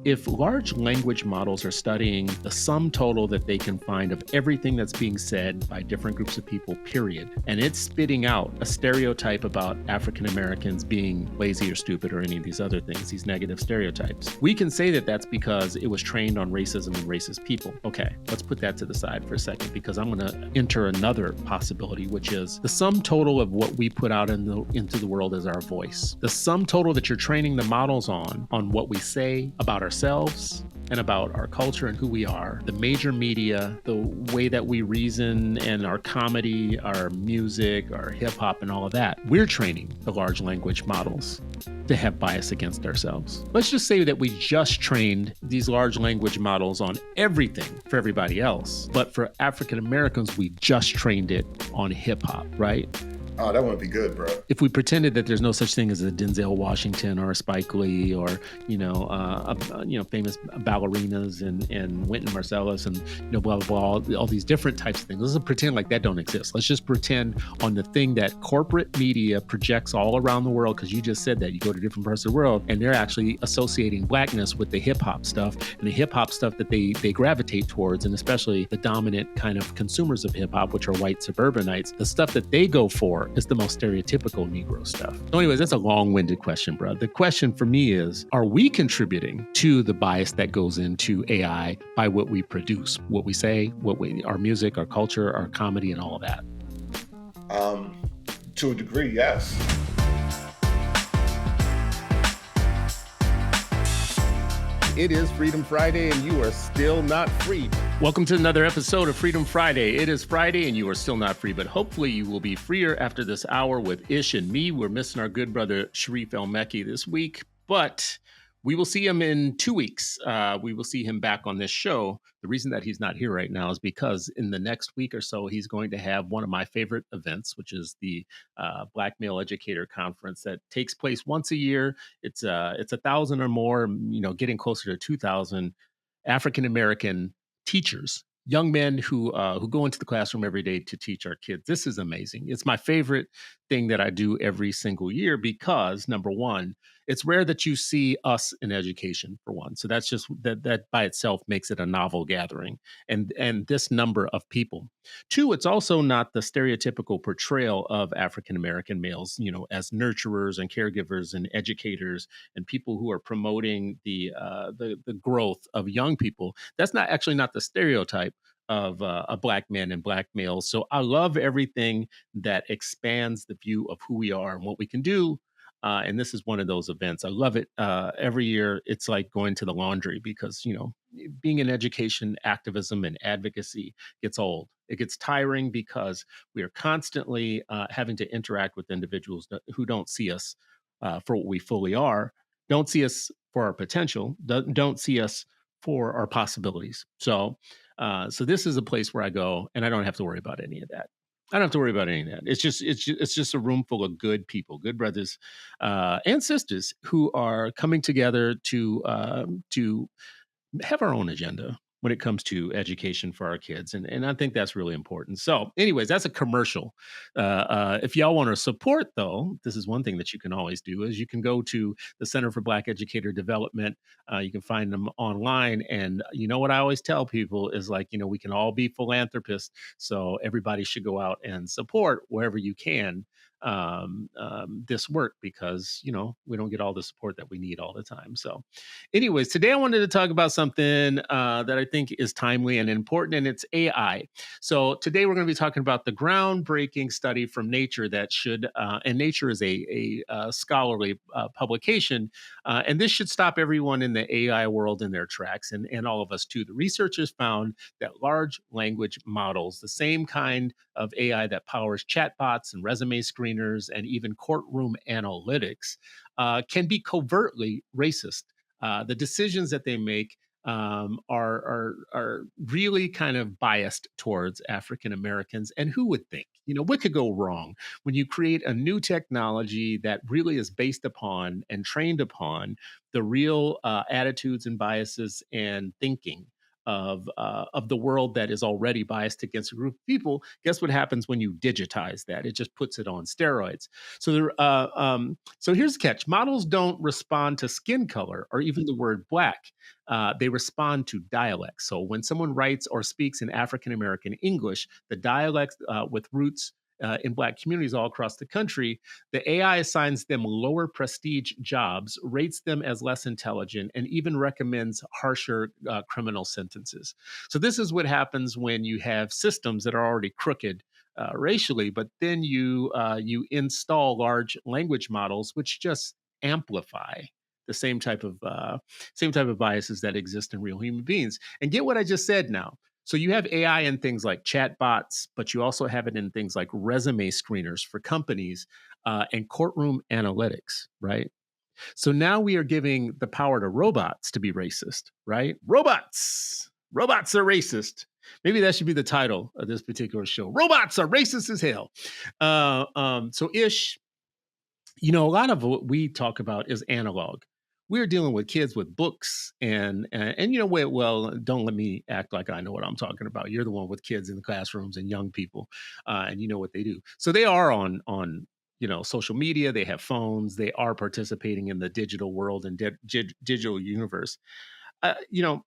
If large language models are studying the sum total that they can find of everything that's being said by different groups of people, period, and it's spitting out a stereotype about African Americans being lazy or stupid or any of these other things, these negative stereotypes, we can say that that's because it was trained on racism and racist people. Okay, let's put that to the side for a second, because I'm going to enter another possibility, which is the sum total of what we put out into the world is our voice. The sum total that you're training the models on what we say about ourselves and about our culture and who we are, the major media, the way that we reason, and our comedy, our music, our hip hop, and all of that, we're training the large language models to have bias against ourselves. Let's just say that we just trained these large language models on everything for everybody else, but for African Americans, we just trained it on hip hop, right? Oh, that wouldn't be good, bro. If we pretended that there's no such thing as a Denzel Washington or a Spike Lee or famous ballerinas and Wynton Marsalis and blah blah blah, all these different types of things. Let's pretend like that don't exist. Let's just pretend on the thing that corporate media projects all around the world, because you just said that you go to different parts of the world and they're actually associating blackness with the hip hop stuff, and the hip hop stuff that they gravitate towards, and especially the dominant kind of consumers of hip hop, which are white suburbanites. The stuff that they go for is the most stereotypical Negro stuff. So anyways, that's a long-winded question, bro. The question for me is, are we contributing to the bias that goes into AI by what we produce, what we say, our music, our culture, our comedy, and all of that? To a degree, yes. It is Freedom Friday, and you are still not free. Welcome to another episode of Freedom Friday. It is Friday, and you are still not free, but hopefully you will be freer after this hour with Ish and me. We're missing our good brother Sharif El-Mekki this week, but we will see him in 2 weeks. We will see him back on this show. The reason that he's not here right now is because in the next week or so, he's going to have one of my favorite events, which is the Black Male Educator Conference that takes place once a year. It's 1,000 or more, getting closer to 2,000 African American teachers, young men who go into the classroom every day to teach our kids. This is amazing. It's my favorite thing that I do every single year because, number one, it's rare that you see us in education, for one. So that's just that by itself makes it a novel gathering, and this number of people. Two, it's also not the stereotypical portrayal of African American males, as nurturers and caregivers and educators and people who are promoting the growth of young people. That's not the stereotype of a Black man and Black males. So I love everything that expands the view of who we are and what we can do. And this is one of those events. I love it. Every year, it's like going to the laundry because, being in education, activism, and advocacy gets old. It gets tiring because we are constantly having to interact with individuals who don't see us for what we fully are, don't see us for our potential, don't see us for our possibilities. So this is a place where I go and I don't have to worry about any of that. I don't have to worry about any of that. It's just a room full of good people, good brothers and sisters who are coming together to have our own agenda when it comes to education for our kids. And I think that's really important. So anyways, that's a commercial. If y'all want to support, though, this is one thing that you can always do is you can go to the Center for Black Educator Development. You can find them online. And what I always tell people is we can all be philanthropists. So everybody should go out and support wherever you can this work because, we don't get all the support that we need all the time. So anyways, today I wanted to talk about something that I think is timely and important, and it's AI. So today we're going to be talking about the groundbreaking study from Nature that should, and Nature is a scholarly publication, and this should stop everyone in the AI world in their tracks, and all of us too. The researchers found that large language models, the same kind of AI that powers chatbots and resume screeners and even courtroom analytics, can be covertly racist. The decisions that they make are really kind of biased towards African Americans. And who would think? What could go wrong when you create a new technology that really is based upon and trained upon the real attitudes and biases and thinking of the world that is already biased against a group of people. Guess what happens when you digitize that? It just puts it on steroids. So here's the catch: models don't respond to skin color or even the word black. They respond to dialects. So when someone writes or speaks in African American English, the dialects with roots in Black communities all across the country, the AI assigns them lower prestige jobs, rates them as less intelligent, and even recommends harsher criminal sentences. So, this is what happens when you have systems that are already crooked. Racially, but then you install large language models, which just amplify the same type of biases that exist in real human beings. And get what I just said now. So you have AI in things like chatbots, but you also have it in things like resume screeners for companies and courtroom analytics, right? So now we are giving the power to robots to be racist, right? Robots are racist. Maybe that should be the title of this particular show. Robots are racist as hell. So Ish, a lot of what we talk about is analog. We're dealing with kids with books and well, don't let me act like I know what I'm talking about. You're the one with kids in the classrooms and young people, and you know what they do. So they are on social media. They have phones. They are participating in the digital world and digital universe. Uh, you know,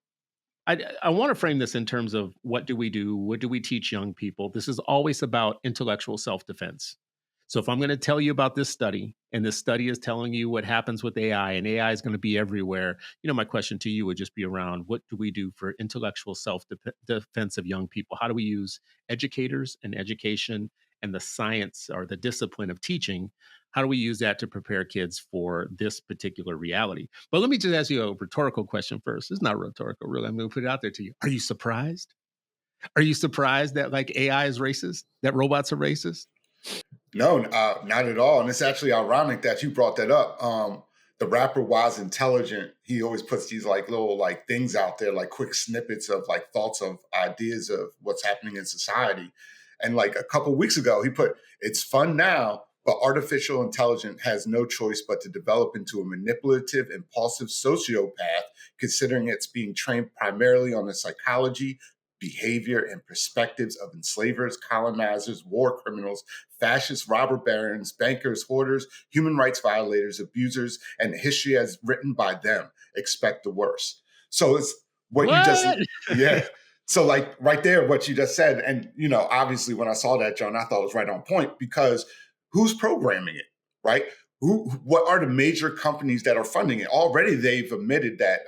I want to frame this in terms of what do we do? What do we teach young people? This is always about intellectual self defense. So if I'm going to tell you about this study, and this study is telling you what happens with AI, and AI is going to be everywhere, my question to you would just be around what do we do for intellectual self defense of young people? How do we use educators and education and the science or the discipline of teaching? How do we use that to prepare kids for this particular reality? But let me just ask you a rhetorical question first. It's not rhetorical, really. I'm going to put it out there to you. Are you surprised? Are you surprised that like AI is racist? That robots are racist? No, not at all. And it's actually ironic that you brought that up. The rapper Wise Intelligent, he always puts these like little like things out there, like quick snippets of like thoughts of ideas of what's happening in society. And like a couple weeks ago, he put, "It's fun now, but artificial intelligence has no choice but to develop into a manipulative, impulsive sociopath, considering it's being trained primarily on the psychology, behavior, and perspectives of enslavers, colonizers, war criminals, fascist robber barons, bankers, hoarders, human rights violators, abusers, and the history as written by them. Expect the worst." So it's what you just, What? yeah. So like right there, what you just said, and obviously when I saw that, John, I thought it was right on point because who's programming it, right? What are the major companies that are funding it? Already they've admitted that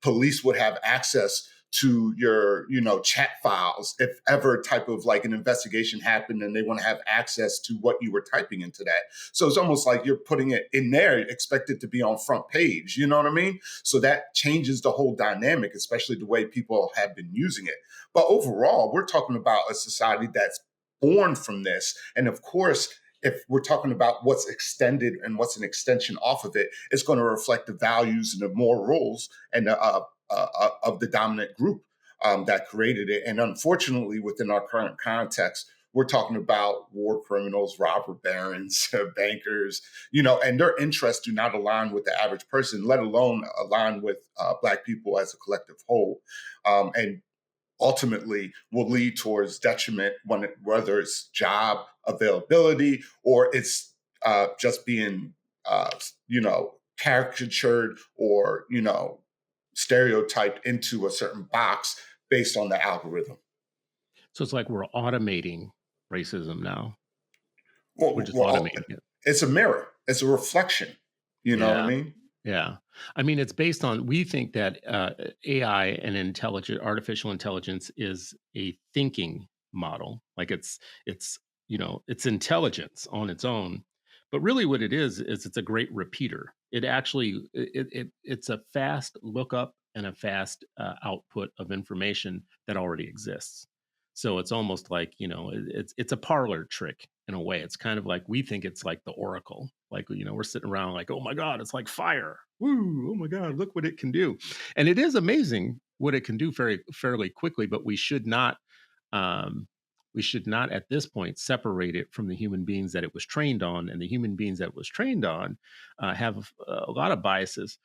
police would have access to your chat files if ever type of like an investigation happened and they want to have access to what you were typing into that. So it's almost like you're putting it in there, expect it to be on front page, you know what I mean? So that changes the whole dynamic, especially the way people have been using it. But overall, we're talking about a society that's born from this. And of course, if we're talking about what's extended and what's an extension off of it, it's going to reflect the values and the morals and the of the dominant group that created it. And unfortunately, within our current context, we're talking about war criminals, robber barons, bankers, and their interests do not align with the average person, let alone align with Black people as a collective whole. And ultimately will lead towards detriment whether it's job availability or it's just being, caricatured or, stereotyped into a certain box based on the algorithm. So it's like we're automating racism now. We're Well, just automating it. it's a mirror. It's a reflection. You know what I Yeah. mean? Yeah. I mean, it's based on, we think that AI and artificial intelligence is a thinking model. Like it's intelligence on its own. But really what it is it's a great repeater. It actually, it's a fast lookup and a fast output of information that already exists. So it's almost like, it's a parlor trick in a way. It's kind of like we think it's like the Oracle. Like, we're sitting around like, oh my God, it's like fire. Woo, oh my God, look what it can do. And it is amazing what it can do fairly quickly, but um, we should not at this point separate it from the human beings that it was trained on. And the human beings that it was trained on have a lot of biases.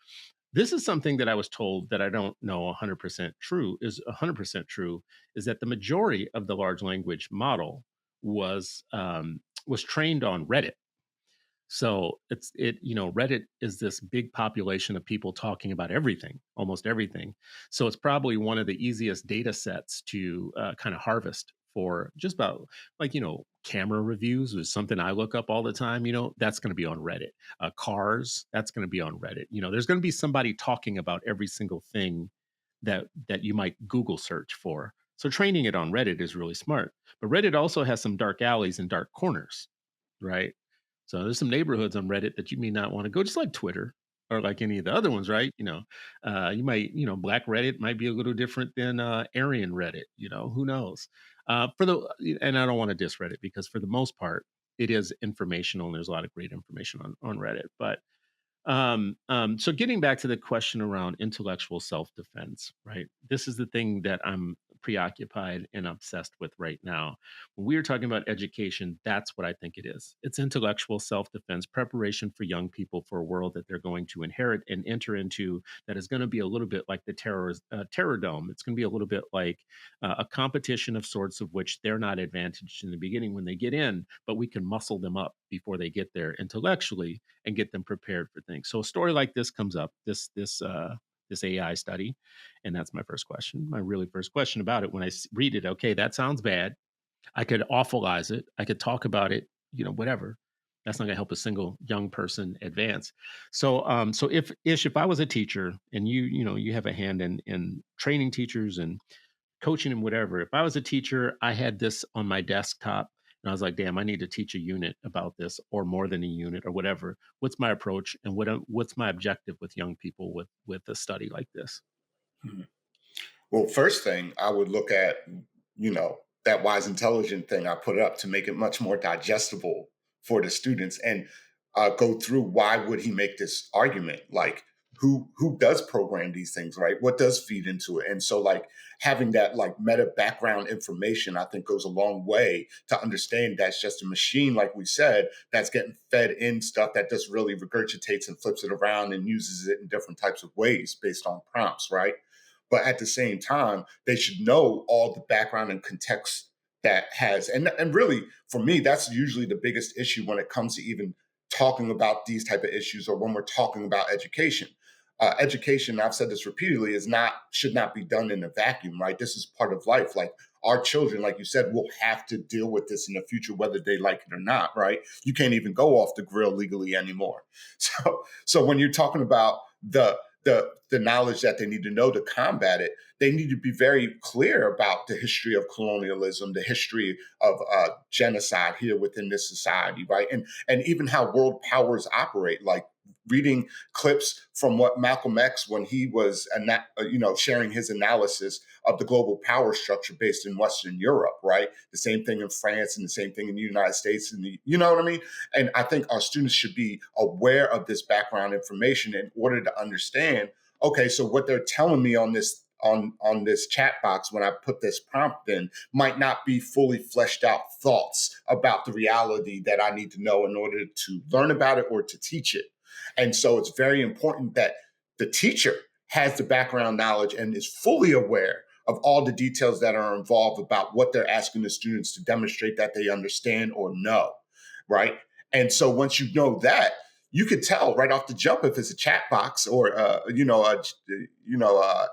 This is something that I was told that I don't know 100% true is 100% true, is that the majority of the large language model was trained on Reddit. So Reddit is this big population of people talking about everything, almost everything. So it's probably one of the easiest data sets to kind of harvest for just about camera reviews is something I look up all the time. That's going to be on Reddit. Cars, that's going to be on Reddit. There's going to be somebody talking about every single thing that you might Google search for. So training it on Reddit is really smart. But Reddit also has some dark alleys and dark corners, right? So there's some neighborhoods on Reddit that you may not want to go, just like Twitter or like any of the other ones, right? You might, Black Reddit might be a little different than Aryan Reddit. Who knows? And I don't want to diss Reddit because for the most part, it is informational and there's a lot of great information on Reddit. But so getting back to the question around intellectual self-defense, right? This is the thing that I'm preoccupied and obsessed with right now. When we are talking about education, that's what I think it is. It's intellectual self-defense, preparation for young people for a world that they're going to inherit and enter into that is going to be a little bit like the terror dome. It's going to be a little bit like a competition of sorts of which they're not advantaged in the beginning when they get in, but we can muscle them up before they get there intellectually and get them prepared for things. So a story like this comes up, this AI study, and that's my first question. My really first question about it when I read it. Okay, that sounds bad. I could awfulize it. I could talk about it. Whatever. That's not going to help a single young person advance. So if I was a teacher and you have a hand in training teachers and coaching and whatever. If I was a teacher, I had this on my desktop and I was like, damn, I need to teach a unit about this or more than a unit or whatever. What's my approach and what's my objective with young people with a study like this? Mhm. Well, first thing I would look at, that wise intelligent thing I put up to make it much more digestible for the students and go through why would he make this argument? Like who does program these things, right? What does feed into it? And so like having that like meta background information, I think goes a long way to understand that's just a machine, like we said, that's getting fed in stuff that just really regurgitates and flips it around and uses it in different types of ways based on prompts, right? But at the same time, they should know all the background and context that has, and really for me, that's usually the biggest issue when it comes to even talking about these type of issues or when we're talking about education. Education, I've said this repeatedly, should not be done in a vacuum, right? This is part of life. Like our children, like you said, will have to deal with this in the future, whether they like it or not, right? You can't even go off the grill legally anymore. So when you're talking about the knowledge that they need to know to combat it, they need to be very clear about the history of colonialism, the history of genocide here within this society, right? And even how world powers operate, like reading clips from what Malcolm X when he was sharing his analysis of the global power structure based in Western Europe, right? The same thing in France and the same thing in the United States, and you know what I mean? And I think our students should be aware of this background information in order to understand, okay, so what they're telling me on this chat box when I put this prompt in might not be fully fleshed out thoughts about the reality that I need to know in order to learn about it or to teach it. And so it's very important that the teacher has the background knowledge and is fully aware of all the details that are involved about what they're asking the students to demonstrate that they understand or know, right? And so once you know that, you could tell right off the jump if it's a chat box or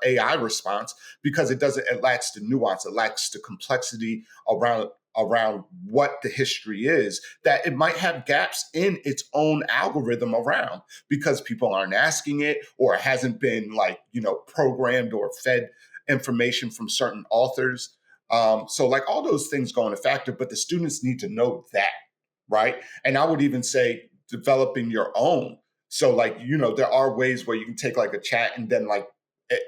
AI response, because it lacks the nuance, it lacks the complexity around what the history is, that it might have gaps in its own algorithm around because people aren't asking it or it hasn't been programmed or fed information from certain authors. So like all those things go into factor, but the students need to know that, right? And I would even say developing your own. So there are ways where you can take like a chat and then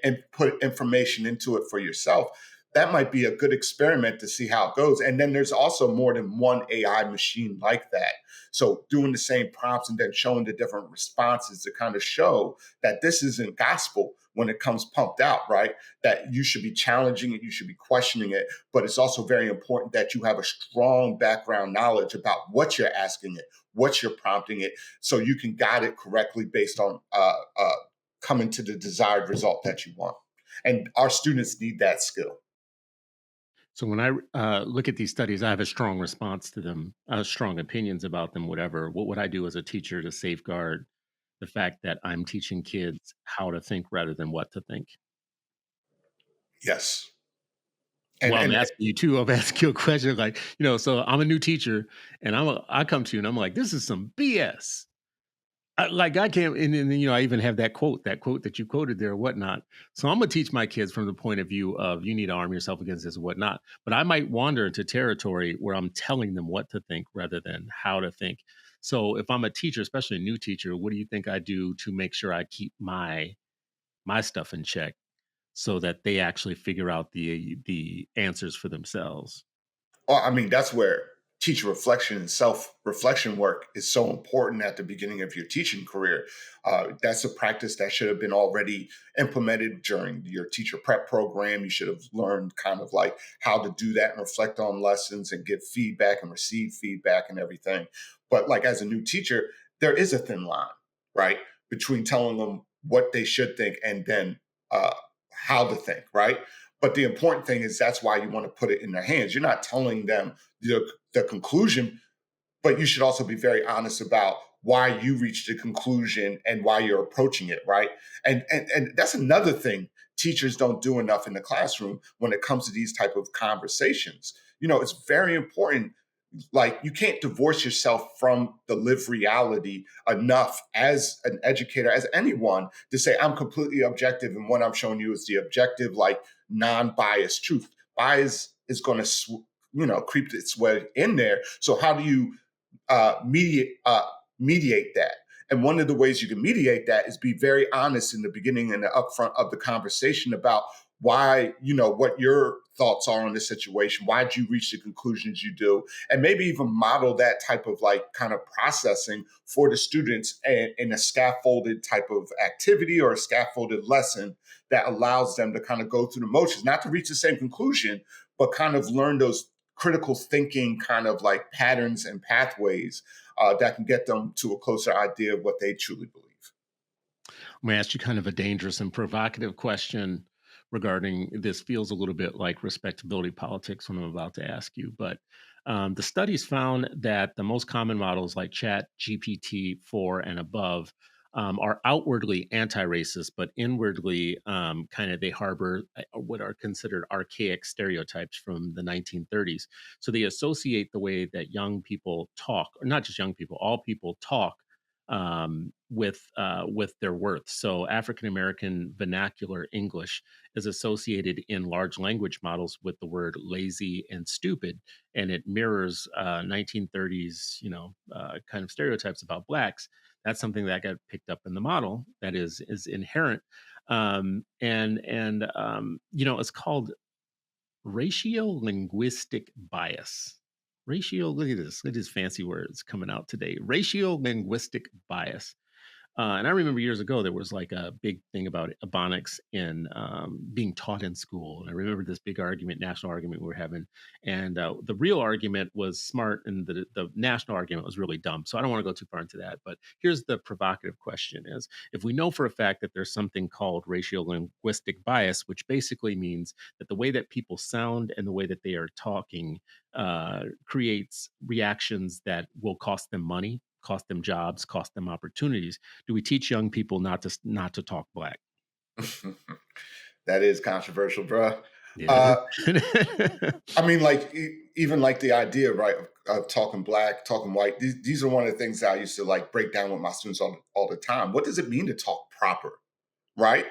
and put information into it for yourself. That might be a good experiment to see how it goes. And then there's also more than one AI machine like that. So doing the same prompts and then showing the different responses to kind of show that this isn't gospel when it comes pumped out, right? That you should be challenging it, you should be questioning it, but it's also very important that you have a strong background knowledge about what you're asking it, what you're prompting it, so you can guide it correctly based on coming to the desired result that you want. And our students need that skill. So when I look at these studies, I have a strong response to them, strong opinions about them, whatever. What would I do as a teacher to safeguard the fact that I'm teaching kids how to think rather than what to think? Yes. Well, I'm And asking you too. I'm asking you a question like, so I'm a new teacher and I come to you and I'm like, this is some BS. I can't, and then, I even have that quote that you quoted there, or whatnot. So I'm gonna teach my kids from the point of view of you need to arm yourself against this and whatnot. But I might wander into territory where I'm telling them what to think rather than how to think. So if I'm a teacher, especially a new teacher, what do you think I do to make sure I keep my stuff in check so that they actually figure out the answers for themselves? Well, I mean, that's where teacher reflection and self reflection work is so important at the beginning of your teaching career. That's a practice that should have been already implemented during your teacher prep program. You should have learned kind of like how to do that and reflect on lessons and give feedback and receive feedback and everything. But like as a new teacher, there is a thin line, right? Between telling them what they should think and then uh, how to think, right? But the important thing is that's why you want to put it in their hands. You're not telling them the conclusion, but you should also be very honest about why you reached the conclusion and why you're approaching it, right? And that's another thing teachers don't do enough in the classroom when it comes to these type of conversations. It's very important. Like you can't divorce yourself from the lived reality enough as an educator, as anyone, to say I'm completely objective and what I'm showing you is the objective, like non-biased truth. Bias is going to creep its way in there. So how do you mediate that? And one of the ways you can mediate that is be very honest in the beginning and the upfront of the conversation about why, what your thoughts are on the situation. Why did you reach the conclusions you do? And maybe even model that type of like kind of processing for the students in a scaffolded type of activity or a scaffolded lesson that allows them to kind of go through the motions, not to reach the same conclusion, but kind of learn those critical thinking kind of like patterns and pathways that can get them to a closer idea of what they truly believe. I'm going to ask you kind of a dangerous and provocative question regarding this. Feels a little bit like respectability politics when I'm about to ask you, but the studies found that the most common models like Chat GPT-4 and above are outwardly anti-racist, but inwardly kind of they harbor what are considered archaic stereotypes from the 1930s. So they associate the way that young people talk, or not just young people, all people talk with their worth. So African American vernacular English is associated in large language models with the word lazy and stupid, and it mirrors 1930s, kind of stereotypes about blacks. That's something that got picked up in the model that is inherent, it's called ratio-linguistic bias. Look at this. Look at these fancy words coming out today. Ratio-linguistic bias. And I remember years ago, there was like a big thing about Ebonics in being taught in school. And I remember this big argument, national argument we were having. And the real argument was smart and the national argument was really dumb. So I don't want to go too far into that. But here's the provocative question is, if we know for a fact that there's something called racial linguistic bias, which basically means that the way that people sound and the way that they are talking creates reactions that will cost them money, cost them jobs, cost them opportunities. Do we teach young people not to talk black? That is controversial, bro. Yeah, Uh, it is. I mean, like even like the idea, right, of talking black, talking white. These are one of the things that I used to like break down with my students all the time. What does it mean to talk proper, right?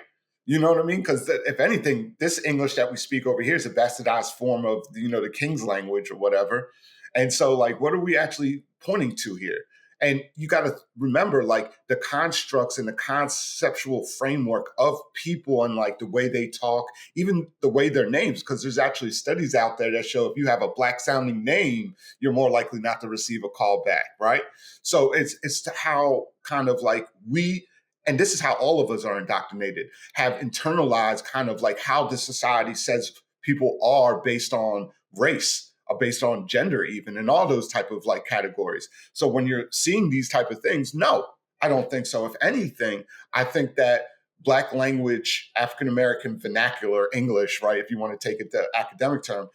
You know what I mean? Because if anything, this English that we speak over here is a bastardized form of the King's language or whatever. And so, like, what are we actually pointing to here? And you got to remember, like, the constructs and the conceptual framework of people and like the way they talk, even the way their names, because there's actually studies out there that show if you have a black sounding name, you're more likely not to receive a call back, right? So it's to how kind of like we, and this is how all of us are indoctrinated, have internalized kind of like how the society says people are based on race, based on gender, even, and all those type of like categories. So when you're seeing these type of things, no, I don't think so. If anything, I think that Black language, African American vernacular English, right? If you want to take it the academic term,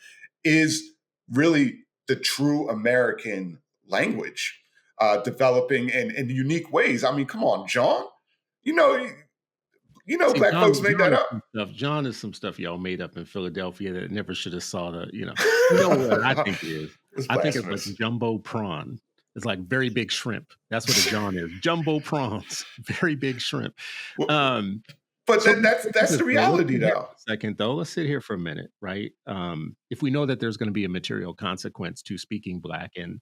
is really the true American language, developing in unique ways. I mean, come on, John. You know, See, Black folks made that up. John is some stuff y'all made up in Philadelphia that never should have saw the, you know what I think it is? It's I think it's like blasphemous. jumbo prawn. It's like very big shrimp. That's what a John is. Jumbo prawns, very big shrimp. Well, Um, but so that's the let's reality, sit here though. for a second, though. Let's sit here for a minute, right? If we know that there's going to be a material consequence to speaking Black, and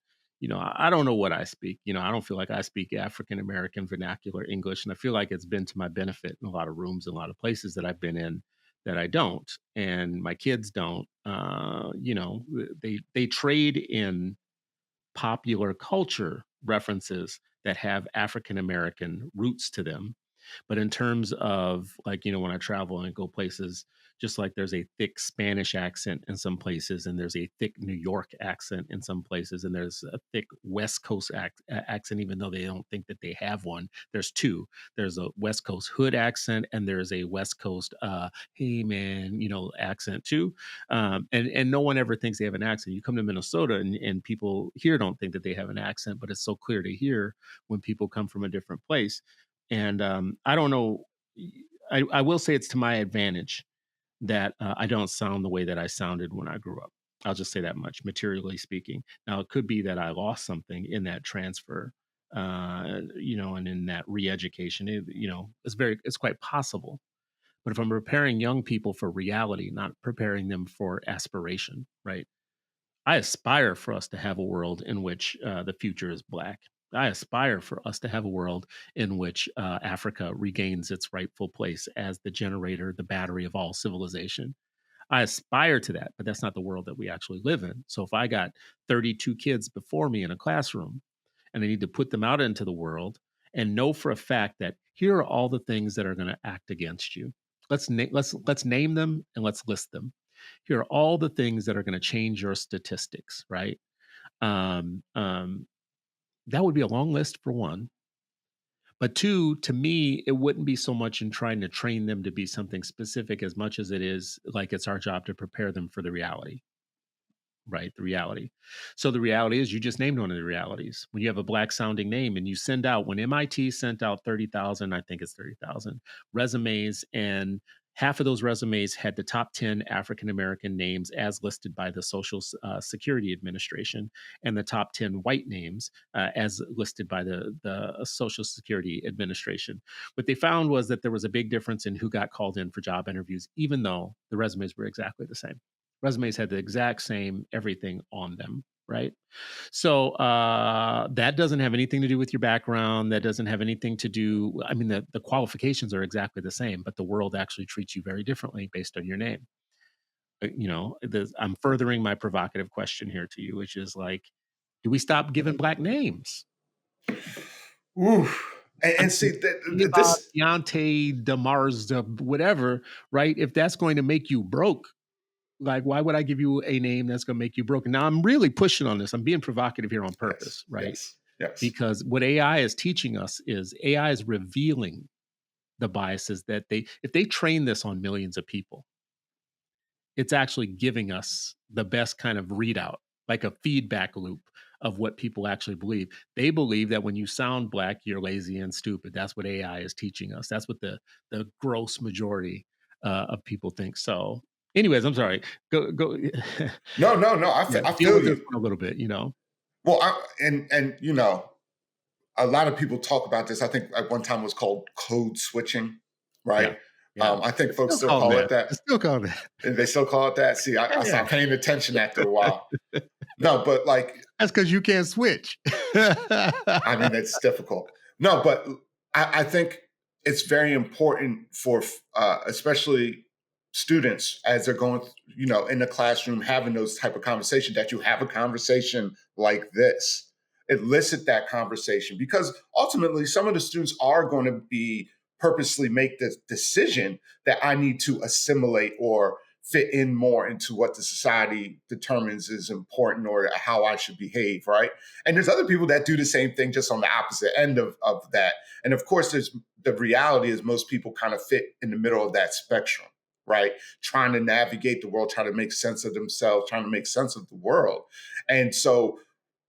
I don't know what I speak. I don't feel like I speak African American vernacular English, and I feel like it's been to my benefit in a lot of rooms, and a lot of places that I've been in that I don't, and my kids don't. They trade in popular culture references that have African American roots to them. But in terms of, like, when I travel and go places, just like there's a thick Spanish accent in some places, and there's a thick New York accent in some places, and there's a thick West Coast accent, even though they don't think that they have one. There's two. There's a West Coast hood accent, and there's a West Coast, hey man, accent too. And no one ever thinks they have an accent. You come to Minnesota, and people here don't think that they have an accent, but it's so clear to hear when people come from a different place. And I don't know. I will say it's to my advantage that I don't sound the way that I sounded when I grew up. I'll just say that much, materially speaking. Now, it could be that I lost something in that transfer, and in that re-education. It's quite possible. But if I'm preparing young people for reality, not preparing them for aspiration, right? I aspire for us to have a world in which the future is Black. I aspire for us to have a world in which Africa regains its rightful place as the generator, the battery of all civilization. I aspire to that, but that's not the world that we actually live in. So if I got 32 kids before me in a classroom and I need to put them out into the world and know for a fact that here are all the things that are going to act against you. Let's name them and let's list them. Here are all the things that are going to change your statistics, right? Um, um, that would be a long list for one. But two, to me, it wouldn't be so much in trying to train them to be something specific as much as it is like it's our job to prepare them for the reality. Right, the reality. So the reality is, you just named one of the realities. When you have a Black sounding name and you send out, when MIT sent out 30,000, I think it's 30,000 resumes, and half of those resumes had the top 10 African American names as listed by the Social Security Administration, and the top 10 white names as listed by the Social Security Administration. What they found was that there was a big difference in who got called in for job interviews, even though the resumes were exactly the same. Resumes had the exact same everything on them, right? So that doesn't have anything to do with your background. That doesn't have anything to do. I mean, the qualifications are exactly the same, but the world actually treats you very differently based on your name. I'm furthering my provocative question here to you, which is like, do we stop giving Black names? Ooh. And see this Deontay, Demars, whatever, right? If that's going to make you broke, like, why would I give you a name that's going to make you broken? Now, I'm really pushing on this. I'm being provocative here on purpose, right? Yes. Because what AI is teaching us is AI is revealing the biases that if they train this on millions of people, it's actually giving us the best kind of readout, like a feedback loop of what people actually believe. They believe that when you sound Black, you're lazy and stupid. That's what AI is teaching us. That's what the gross majority of people think. So, anyways, I'm sorry. Go. No. I feel with you this one a little bit. Well, a lot of people talk about this. I think at one time it was called code switching, right? Yeah. I think folks still call it that. Still call it that. They still call it that. See, I stopped paying attention after a while. No, but like, that's because you can't switch. I mean, it's difficult. No, but I think it's very important for especially students as they're going, in the classroom, having those type of conversations, that you have a conversation like this, elicit that conversation, because ultimately some of the students are going to be purposely make the decision that I need to assimilate or fit in more into what the society determines is important or how I should behave, right? And there's other people that do the same thing just on the opposite end of that. And of course, there's the reality is most people kind of fit in the middle of that spectrum, right? Trying to navigate the world, trying to make sense of themselves, trying to make sense of the world. And so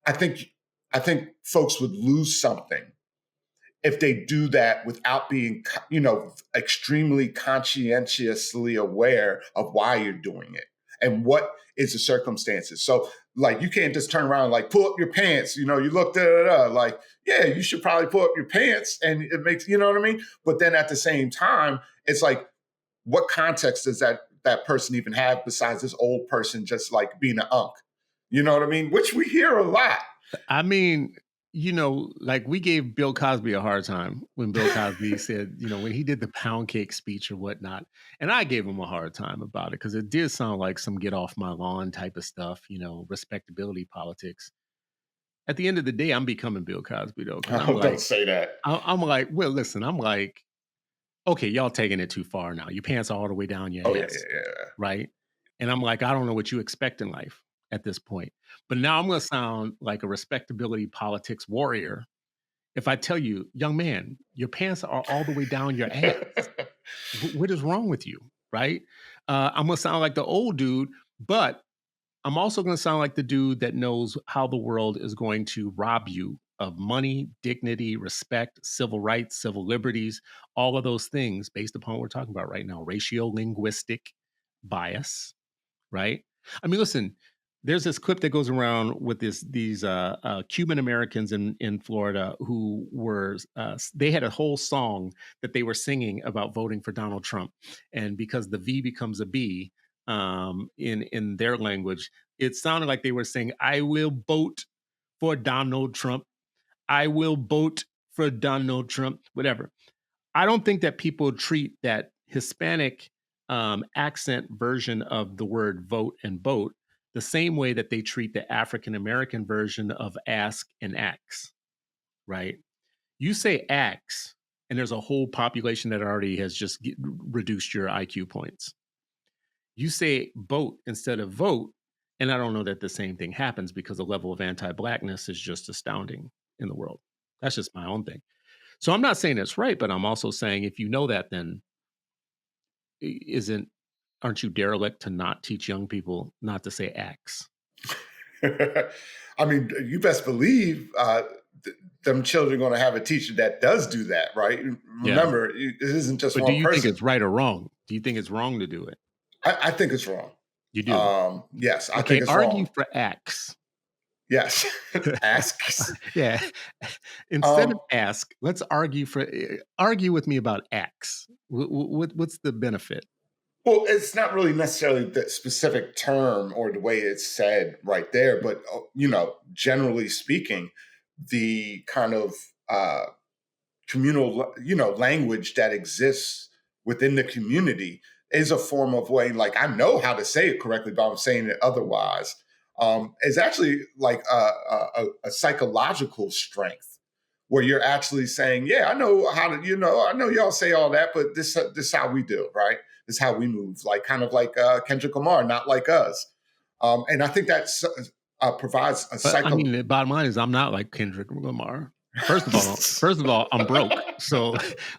I think I think folks would lose something if they do that without being, extremely conscientiously aware of why you're doing it and what is the circumstances. So, like, you can't just turn around and like pull up your pants. You look like, yeah, you should probably pull up your pants, and it makes, you know what I mean. But then at the same time, it's like, what context does that person even have besides this old person just like being an unk? You know what I mean? Which we hear a lot. I mean, like we gave Bill Cosby a hard time when Bill Cosby said, when he did the pound cake speech or whatnot. And I gave him a hard time about it because it did sound like some get off my lawn type of stuff, respectability politics. At the end of the day, I'm becoming Bill Cosby though. 'Cause I'm Oh, don't like, say that. I'm like, well, listen, I'm like, okay, y'all taking it too far now. Your pants are all the way down your Oh yeah, ass, yeah, yeah. right? And I'm like, I don't know what you expect in life at this point. But now I'm going to sound like a respectability politics warrior if I tell you, young man, your pants are all the way down your ass. What is wrong with you, right? I'm going to sound like the old dude, but I'm also going to sound like the dude that knows how the world is going to rob you of money, dignity, respect, civil rights, civil liberties, all of those things based upon what we're talking about right now, ratio-linguistic bias, right? I mean, listen, there's this clip that goes around with these Cuban Americans in Florida who were they had a whole song that they were singing about voting for Donald Trump, and because the V becomes a B in their language, it sounded like they were saying, "I will vote for Donald Trump. I will vote for Donald Trump." Whatever. I don't think that people treat that Hispanic accent version of the word vote and boat the same way that they treat the African American version of ask and ax, right? You say ax, and there's a whole population that already has just reduced your IQ points. You say boat instead of vote, and I don't know that the same thing happens because the level of anti-blackness is just astounding in the world. That's just my own thing. So I'm not saying it's right, but I'm also saying if you know that, then aren't you derelict to not teach young people not to say ax? I mean, you best believe them children are going to have a teacher that does do that, right? Remember, it isn't just But one do you person. think it's right or wrong? Do you think it's wrong to do it? I think it's wrong. You do? Yes, I Okay, think it's argue wrong. for ax. Yes, asks. Yeah. Instead of ask, let's argue with me about ax. What's the benefit? Well, it's not really necessarily the specific term or the way it's said right there, but generally speaking, the kind of communal, language that exists within the community is a form of way. Like, I know how to say it correctly, but I'm saying it otherwise. It's actually like a psychological strength where you're actually saying, yeah, I know how to, I know y'all say all that, but this how we do, right? This is how we move, like kind of like Kendrick Lamar, not like us. And I think that provides a But I mean, the bottom line is I'm not like Kendrick Lamar. First of all, I'm broke. So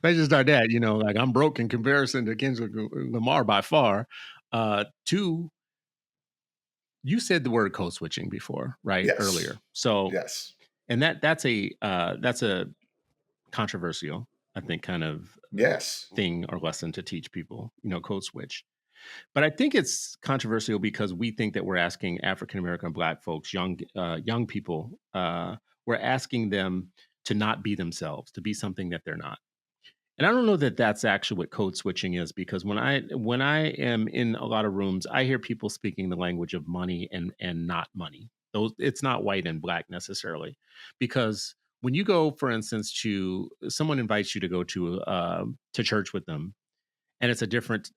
let's just start that. Like I'm broke in comparison to Kendrick Lamar by far. Two, you said the word code switching before, right? Yes. Earlier. So yes, and that's a controversial, I think, kind of yes, thing or lesson to teach people, code switch. But I think it's controversial because we think that we're asking African American Black folks, young people, we're asking them to not be themselves, to be something that they're not. And I don't know that that's actually what code switching is, because when I am in a lot of rooms, I hear people speaking the language of money and not money. Those, it's not white and black necessarily, because when you go, for instance, to someone invites you to go to church with them, and it's a different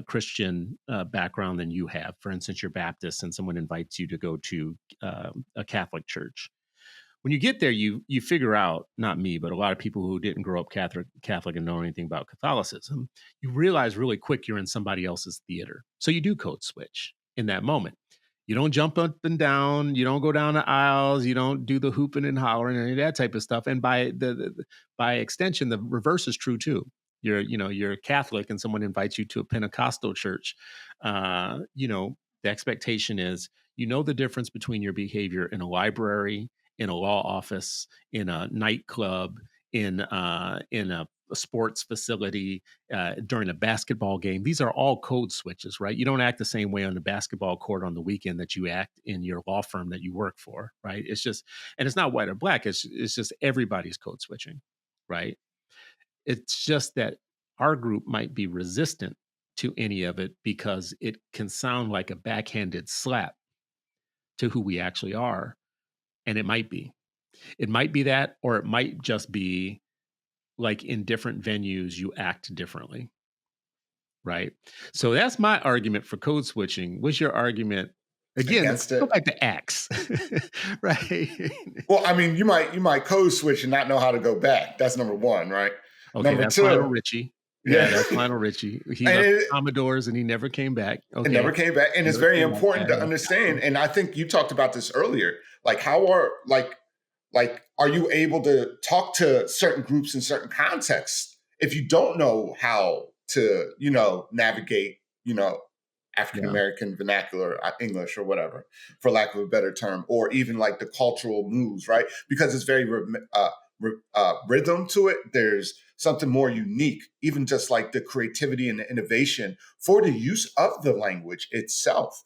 Christian background than you have. For instance, you're Baptist, and someone invites you to go to a Catholic church. when you get there, you figure out, not me, but a lot of people who didn't grow up Catholic and know anything about Catholicism, you realize really quick you're in somebody else's theater. So you do code switch in that moment. You don't jump up and down. You don't go down the aisles. You don't do the hooping and hollering and that type of stuff. And by extension, the reverse is true too. You're Catholic and someone invites you to a Pentecostal church. The expectation is the difference between your behavior in a library, in a law office, in a nightclub, in a sports facility, during a basketball game. These are all code switches, right? You don't act the same way on the basketball court on the weekend that you act in your law firm that you work for, right? It's just, and it's not white or black. It's just everybody's code switching, right? It's just that our group might be resistant to any of it because it can sound like a backhanded slap to who we actually are. And it might be. It might be that, or it might just be like in different venues, you act differently. Right. So that's my argument for code switching. What's your argument? Again, let's go back to Acts. Right. Well, I mean, you might code switch and not know how to go back. That's number one, right? Okay, number that's two, Lionel Richie. Yeah, that's Lionel Richie. He left Commodores and he never came back. Okay. It never came back. And it's very important to understand. And I think you talked about this earlier. Like, how are are you able to talk to certain groups in certain contexts if you don't know how to, navigate, African-American vernacular English or whatever, for lack of a better term, or even like the cultural moves, right? Because it's very rhythm to it. There's something more unique, even just like the creativity and the innovation for the use of the language itself.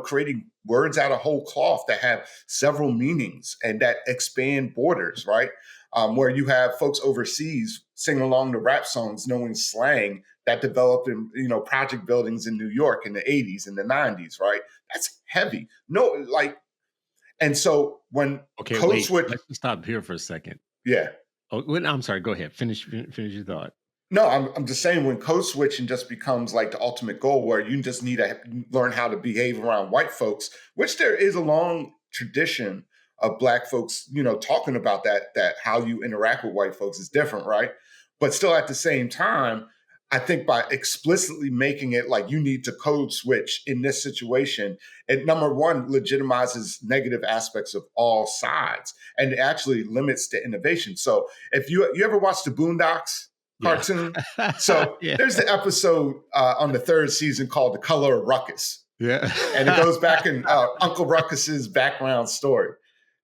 Creating words out of whole cloth that have several meanings and that expand borders, right? Where you have folks overseas singing along to rap songs, knowing slang that developed in, project buildings in New York in the 80s and the 90s, right? That's heavy. And so when let's just stop here for a second. Yeah. Oh, I'm sorry. Go ahead. Finish your thought. No, I'm just saying when code switching just becomes like the ultimate goal where you just need to learn how to behave around white folks, which there is a long tradition of Black folks, talking about that how you interact with white folks is different, right? But still at the same time, I think by explicitly making it like you need to code switch in this situation, it number one legitimizes negative aspects of all sides and it actually limits the innovation. So if you ever watch the Boondocks cartoon, so there's the episode on the third season called The Color of Ruckus. Yeah. And it goes back in Uncle Ruckus's background story.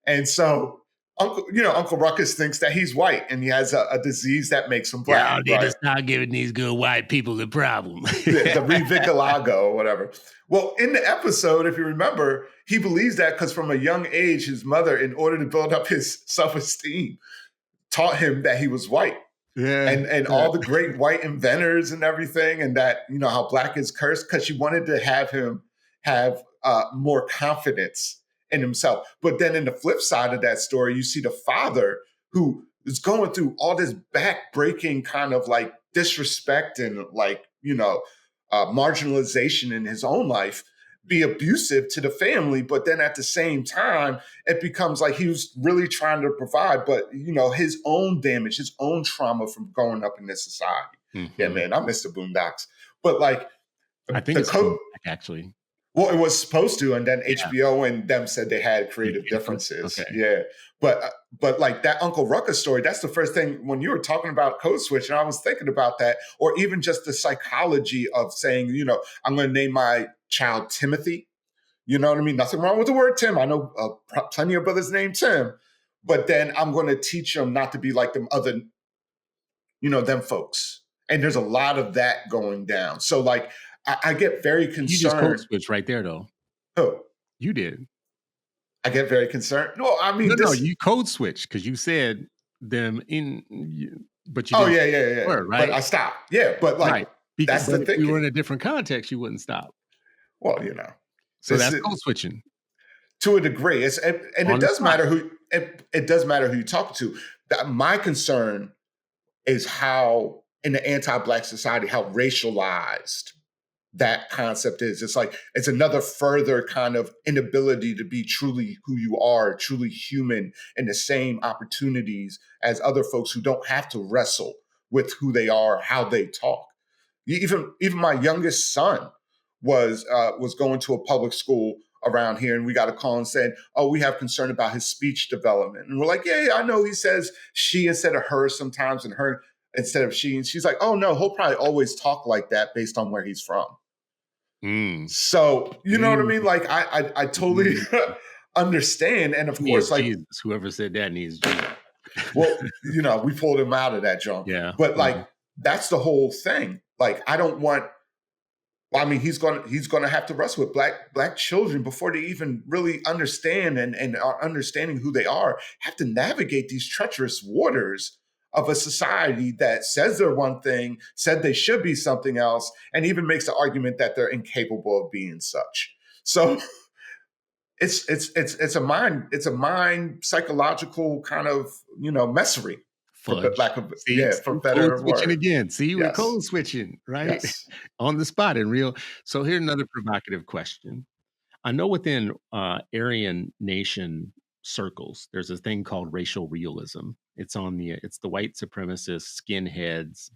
And so Uncle Ruckus thinks that he's white and he has a disease that makes him black. Yeah, they just not giving these good white people the problem. the revitiligo or whatever. Well, in the episode, if you remember, he believes that because from a young age, his mother, in order to build up his self-esteem, taught him that he was white. Yeah. And all the great white inventors and everything, and that, how black is cursed, because she wanted to have him have more confidence in himself. But then in the flip side of that story, you see the father who is going through all this back-breaking kind of like disrespect and like, marginalization in his own life, be abusive to the family. But then at the same time, it becomes like he was really trying to provide, but, his own damage, his own trauma from growing up in this society. Mm-hmm. Yeah, man, I miss the Boondocks. But like, I think it's back, actually. Well, it was supposed to, and then HBO and them said they had creative differences. Okay. Yeah, but like that Uncle Ruckus story, that's the first thing when you were talking about code switch, and I was thinking about that, or even just the psychology of saying, I'm going to name my child Timothy. You know what I mean? Nothing wrong with the word Tim. I know plenty of brothers named Tim, but then I'm going to teach them not to be like them other, them folks. And there's a lot of that going down. So like, I get very concerned. You just code switch right there, though. Who? You did. I get very concerned. No, I mean, no, you code switch because you said them in, but you. Oh yeah. Word, right? But I stopped. Yeah, but like right. Because that's the thing. If you were in a different context, you wouldn't stop. Well, so that's code switching to a degree. It does matter who it does matter who you talk to. My concern is how in the anti-Black society how racialized that concept is. It's like it's another further kind of inability to be truly who you are, truly human, in the same opportunities as other folks who don't have to wrestle with who they are, how they talk. Even my youngest son was going to a public school around here, and we got a call and said, "Oh, we have concern about his speech development." And we're like, "Yeah, I know he says she instead of her sometimes, and her instead of she." And she's like, "Oh no, he'll probably always talk like that based on where he's from." Mm. So you know what I Mm. mean? Like I totally Mm. understand, and of Needs course, like, Jesus. Whoever said that needs Jesus. well, we pulled him out of that junk. Yeah. But Mhm. like that's the whole thing. Like I don't want. Well, I mean, he's gonna have to wrestle with black children before they even really understand and are understanding who they are. Have to navigate these treacherous waters of a society that says they're one thing, said they should be something else, and even makes the argument that they're incapable of being such. So it's a mind psychological kind of messery for Fudge. lack of See, for code better switching word. again. See, we're Yes, code switching, right? yes. On the spot in real. So here's another provocative question. I know within Aryan nation circles, there's a thing called racial realism. It's the white supremacist skinheads,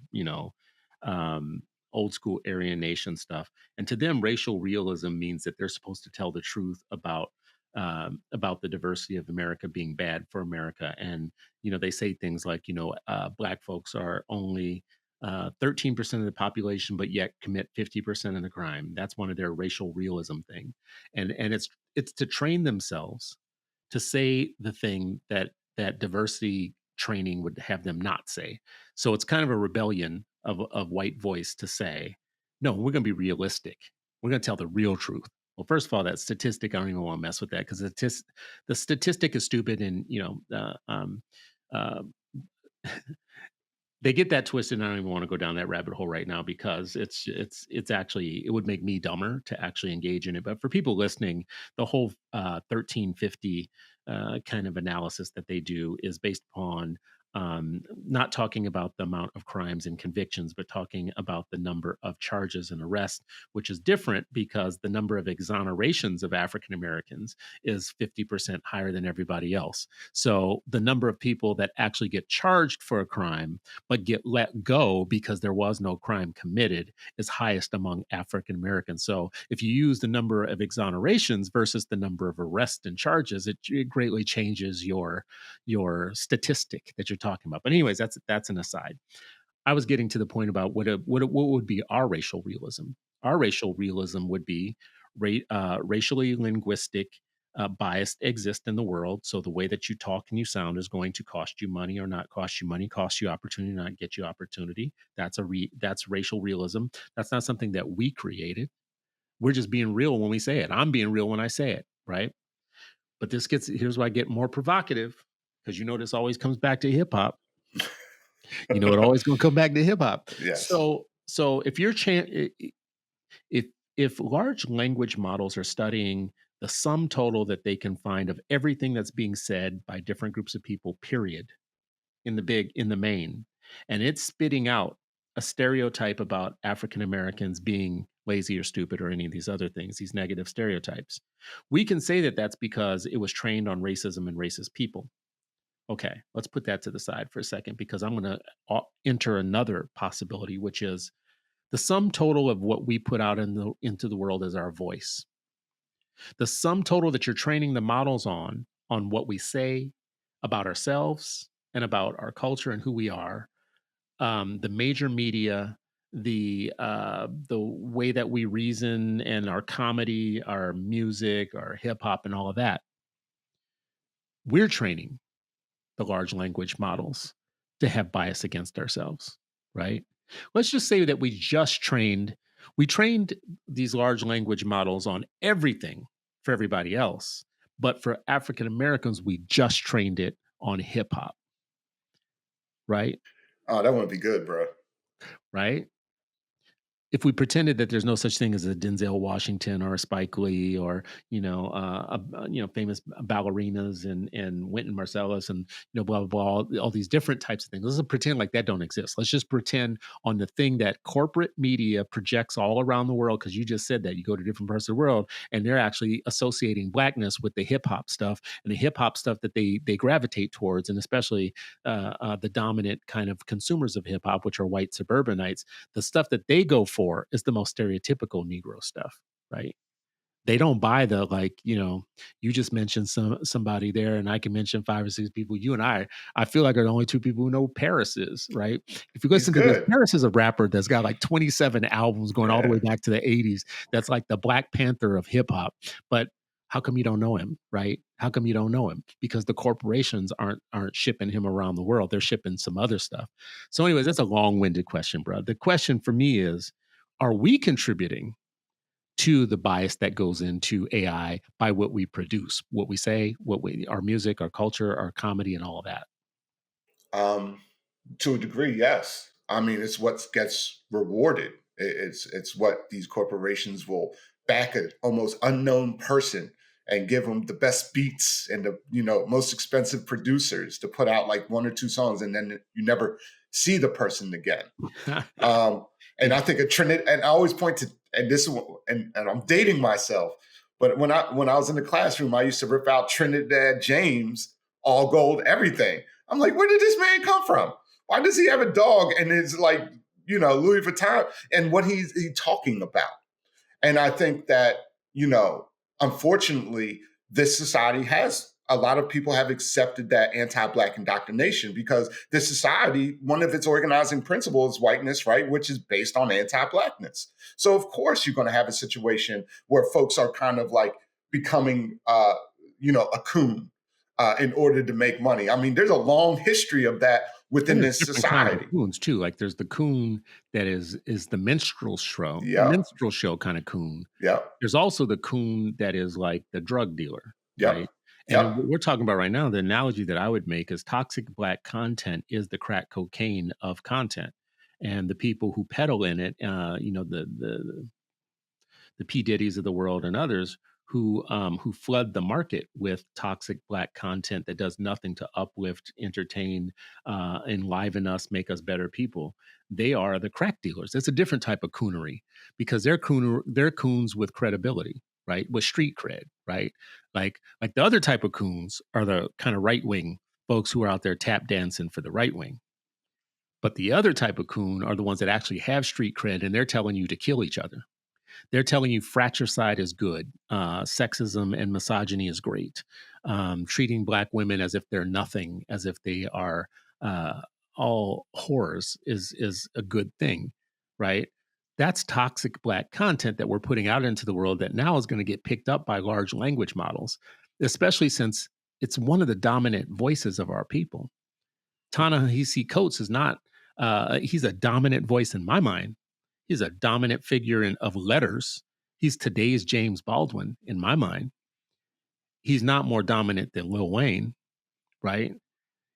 um, old school Aryan nation stuff. And to them, racial realism means that they're supposed to tell the truth about the diversity of America being bad for America. And they say things like, black folks are only 13% of the population, but yet commit 50% of the crime. That's one of their racial realism thing, and it's to train themselves to say the thing that diversity training would have them not say. So it's kind of a rebellion of white voice to say, no, we're going to be realistic. We're going to tell the real truth. Well, first of all, that statistic, I don't even want to mess with that because the statistic is stupid, and uh, they get that twisted, and I don't even wanna go down that rabbit hole right now because it's actually it would make me dumber to actually engage in it, but for people listening, the whole, 1350, kind of analysis that they do is based upon, not talking about the amount of crimes and convictions, but talking about the number of charges and arrests, which is different because the number of exonerations of African Americans is 50% higher than everybody else. So, the number of people that actually get charged for a crime but get let go because there was no crime committed is highest among African Americans. So if you use the number of exonerations versus the number of arrests and charges, it greatly changes your statistic that you're talking about. But anyways, that's an aside. I was getting to the point about what would be our racial realism. Our racial realism would be racially linguistic bias exist in the world. So the way that you talk and you sound is going to cost you money or not cost you money, cost you opportunity, not get you opportunity. That's racial realism. That's not something that we created. We're just being real when we say it. I'm being real when I say it, right? But here's why I get more provocative because this always comes back to hip hop. It always gonna come back to hip hop. Yes. So if you're if large language models are studying the sum total that they can find of everything that's being said by different groups of people, period, in the main, and it's spitting out a stereotype about African Americans being lazy or stupid or any of these other things, these negative stereotypes. We can say that that's because it was trained on racism and racist people. Okay, let's put that to the side for a second because I'm going to enter another possibility, which is the sum total of what we put out into the world is our voice. The sum total that you're training the models on what we say about ourselves and about our culture and who we are, the major media, the way that we reason and our comedy, our music, our hip hop, and all of that, we're training the large language models to have bias against ourselves, right? Let's just say that we trained these large language models on everything for everybody else, but for African Americans, we just trained it on hip hop, right? Oh, that wouldn't be good, bro. Right? if we pretended that there's no such thing as a Denzel Washington or a Spike Lee or famous ballerinas and Wynton Marsalis and blah blah blah, all these different types of things. Let's just pretend like that don't exist. Let's just pretend on the thing that corporate media projects all around the world, because you just said that you go to different parts of the world and they're actually associating blackness with the hip hop stuff and the hip hop stuff that they gravitate towards, and especially the dominant kind of consumers of hip hop, which are white suburbanites. The stuff that they go for is the most stereotypical Negro stuff, right? They don't buy the, like, you just mentioned somebody there, and I can mention 5 or 6 people. You and I feel like are the only 2 people who know who Paris is, right? If you He's listen to this, good. Paris is a rapper that's got like 27 albums going all the way Yeah, back to the 80s. That's like the Black Panther of hip hop. But how come you don't know him, right? How come you don't know him? Because the corporations aren't shipping him around the world. They're shipping some other stuff. So, anyways, that's a long-winded question, bro. The question for me is, are we contributing to the bias that goes into AI by what we produce, what we say, our music, our culture, our comedy, and all of that? um, to a degree, yes. I mean, it's what gets rewarded. It's what these corporations will back an almost unknown person and give them the best beats and the most expensive producers to put out like 1 or 2 songs, and then you never see the person again. Um, and I think a Trinidad, and I always point to, and this is, and I'm dating myself, but when I was in the classroom, I used to rip out Trinidad James, all gold, everything. I'm like, where did this man come from? Why does he have a dog and it's like Louis Vuitton, and what he talking about? And I think that, you know, unfortunately, this society has a lot of people have accepted that anti-black indoctrination because this society, one of its organizing principles is whiteness, right? Which is based on anti-blackness. So of course you're going to have a situation where folks are kind of like becoming, a coon in order to make money. I mean, there's a long history of that And within there's this different kinds of society. coons too. Like there's the coon that is the Yeah, minstrel show kind of coon. yeah, There's also the coon that is like the drug dealer, yep, right? And yep. what we're talking about right now, the analogy that I would make is toxic black content is the crack cocaine of content. And the people who peddle in it, the P Diddy's of the world and others who flood the market with toxic black content that does nothing to uplift, entertain, enliven us, make us better people. They are the crack dealers. It's a different type of coonery because they're coons with credibility, right? With street cred, right? Like the other type of coons are the kind of right wing folks who are out there tap dancing for the right wing. But the other type of coon are the ones that actually have street cred and they're telling you to kill each other. They're telling you fratricide is good, sexism and misogyny is great, treating black women as if they're nothing, as if they are uh, all horrors is a good thing, right? That's toxic black content that we're putting out into the world that now is going to get picked up by large language models, especially since it's one of the dominant voices of our people. Ta-Nehisi Coates is not. He's a dominant voice in my mind. He's a dominant figure of letters. He's today's James Baldwin in my mind. He's not more dominant than Lil Wayne, right?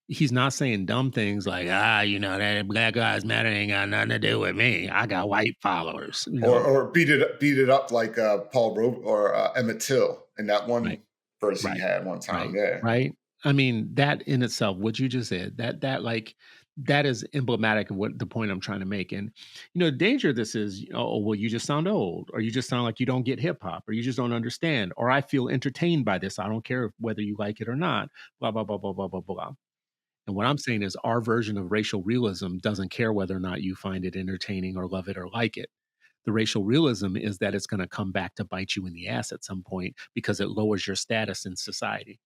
He's not saying dumb things like, that Black Lives Matter ain't got nothing to do with me. I got white followers, Or beat it up like Paul or Emmett Till in that right? one verse he Right. had one time. Right. Yeah. Right. I mean, that in itself, what you just said, that is emblematic of what the point I'm trying to make. And the danger of this is, oh, well, you just sound old, or you just sound like you don't get hip hop, or you just don't understand, or I feel entertained by this. I don't care whether you like it or not. Blah blah blah blah blah blah blah. And what I'm saying is, our version of racial realism doesn't care whether or not you find it entertaining or love it or like it. The racial realism is that it's going to come back to bite you in the ass at some point because it lowers your status in society,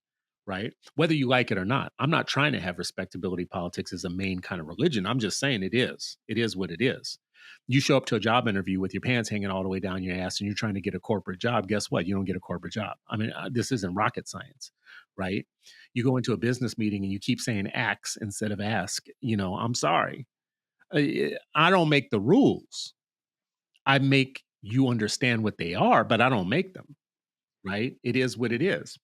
right? Whether you like it or not. I'm not trying to have respectability politics as a main kind of religion. I'm just saying it is. It is what it is. You show up to a job interview with your pants hanging all the way down your ass and you're trying to get a corporate job. Guess what? You don't get a corporate job. I mean, this isn't rocket science, right? You go into a business meeting and you keep saying ax instead of ask. I'm sorry. I don't make the rules. I make you understand what they are, but I don't make them, right? It is what it is.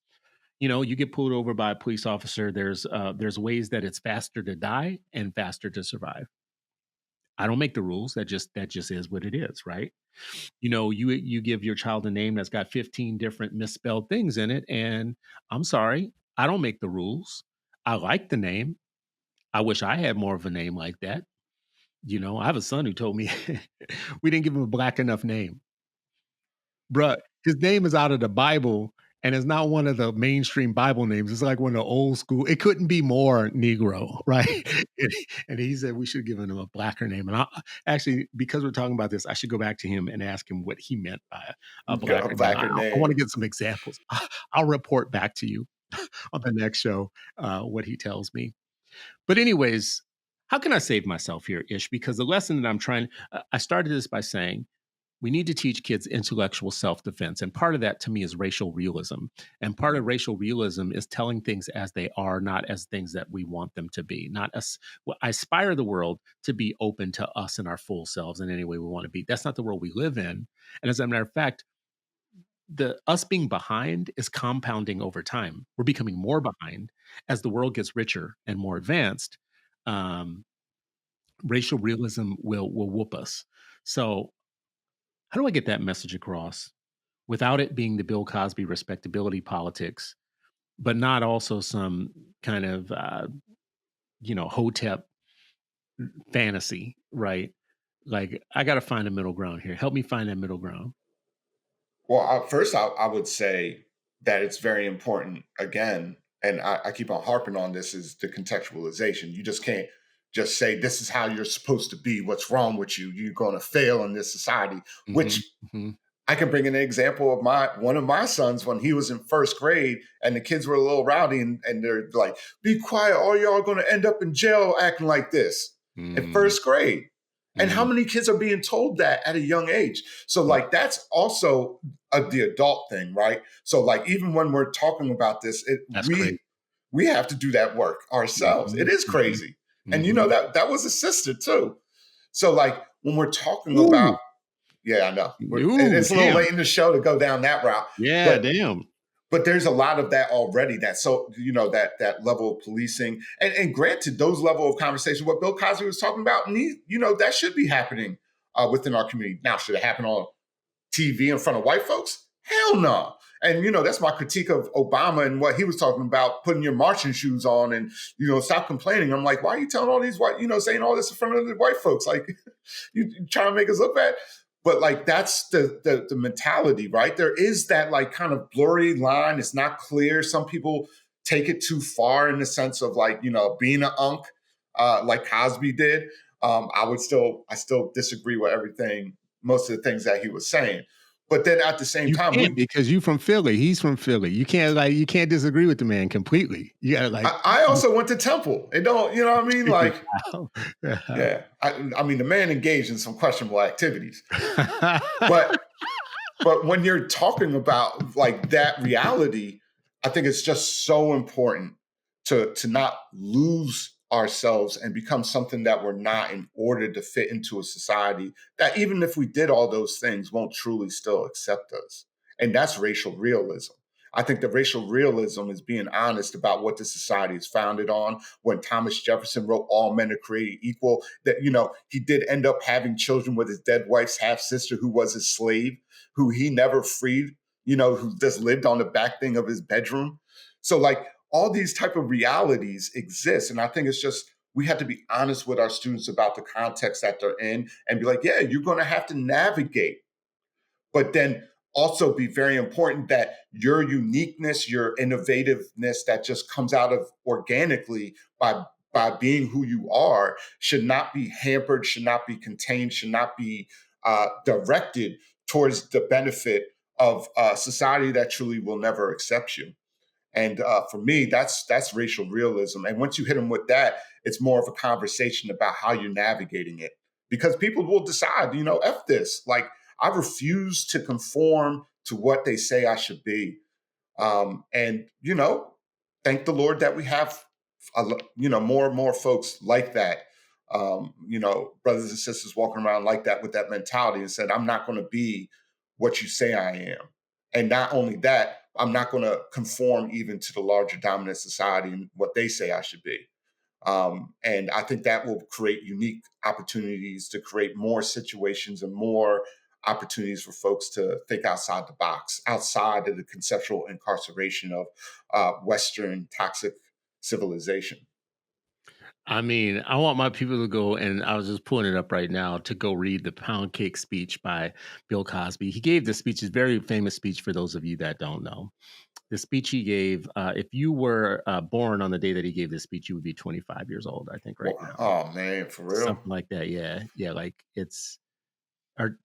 You get pulled over by a police officer. There's ways that it's faster to die and faster to survive. I don't make the rules. That just is what it is, right? You give your child a name that's got 15 different misspelled things in it, and I'm sorry, I don't make the rules. I like the name. I wish I had more of a name like that. I have a son who told me we didn't give him a black enough name. Bruh, his name is out of the Bible, and it's not one of the mainstream Bible names. It's like one of the old school. It couldn't be more Negro, right? And he said we should give him a blacker name. And actually, because we're talking about this, I should go back to him and ask him what he meant by a A blacker name. I, blacker I want to name. get some examples. I'll report back to you on the next show what he tells me. But anyways, how can I save myself here, Ish? Because the lesson that I started this by saying we need to teach kids intellectual self-defense, and part of that to me is racial realism, and part of racial realism is telling things as they are, not as things that we want them to be, not us. Well, I aspire the world to be open to us and our full selves in any way we want to be. That's not the world we live in. And as a matter of fact, the us being behind is compounding over time. We're becoming more behind as the world gets richer and more advanced. um, Racial realism will whoop us. So how do I get that message across without it being the Bill Cosby respectability politics, but not also some kind of hotep fantasy, right? Like I got to find a middle ground here. Help me find that middle ground. Well, first, I would say that it's very important, again, and I keep on harping on this, is the contextualization. You just can't just say, this is how you're supposed to be. What's wrong with you? You're going to fail in this society, Hmm. which Hmm. I can bring an example of one of my sons when he was in first grade and the kids were a little rowdy and they're like, be quiet, all y'all are going to end up in jail acting like this in Mm. first grade. And how Mm. many kids are being told that at a young age? So like that's also the adult thing, right? So like even when we're talking about this, That's crazy. we have to do that work ourselves. It Hmm. is Hmm. crazy. And you know Hmm. that was a sister too. So like when we're talking about, Ooh, yeah, I know. ooh, It's a little damn. late in the show to go down that route, Yeah, but damn. there's a lot of that already. That so that level of policing, and granted, those level of conversations, what Bill Cosby was talking about, that should be happening within our community. Now, should it happen on TV in front of white folks? Hell no. And that's my critique of Obama and what he was talking about, putting your marching shoes on and stop complaining. I'm like, why are you telling all these white, saying all this in front of the white folks? Like, you trying to make us look bad? But like that's the mentality, right? There is that like kind of blurry line. It's not clear. Some people take it too far in the sense of like being an unk, like Cosby did. I still disagree with everything, most of the things that he was saying. But then at the same You time, can't because you from Philly. He's from Philly. You can't disagree with the man completely. You gotta like I also went to Temple. It don't, you know what I mean? Like, wow. yeah, I mean, the man engaged in some questionable activities, but when you're talking about like that reality, I think it's just so important to not lose ourselves and become something that we're not in order to fit into a society that even if we did all those things won't truly still accept us. And that's racial realism. I think the racial realism is being honest about what the society is founded on. When Thomas Jefferson wrote all men are created equal, that he did end up having children with his dead wife's half sister who was his slave, who he never freed, who just lived on the back thing of his bedroom. So like all these type of realities exist. And I think it's just, we have to be honest with our students about the context that they're in and be like, yeah, you're going to have to navigate, but then also be very important that your uniqueness, your innovativeness that just comes out of organically by being who you are should not be hampered, should not be contained, should not be directed towards the benefit of a society that truly will never accept you. And for me, that's racial realism. And once you hit them with that, it's more of a conversation about how you're navigating it, because people will decide, F this. Like I refuse to conform to what they say I should be. And thank the Lord that we have, more and more folks like that. Brothers and sisters walking around like that with that mentality and said, I'm not going to be what you say I am. And not only that, I'm not going to conform even to the larger dominant society and what they say I should be. And I think that will create unique opportunities to create more situations and more opportunities for folks to think outside the box, outside of the conceptual incarceration of Western toxic civilization. I mean, I want my people to go, and I was just pulling it up right now to go read the pound cake speech by Bill Cosby. He gave this speech, a very famous speech for those of you that don't know. The speech he gave, if you were born on the day that he gave this speech, you would be 25 years old, I think, right Well, now. oh man, for real? Something like that. Yeah. Yeah. Like it's, or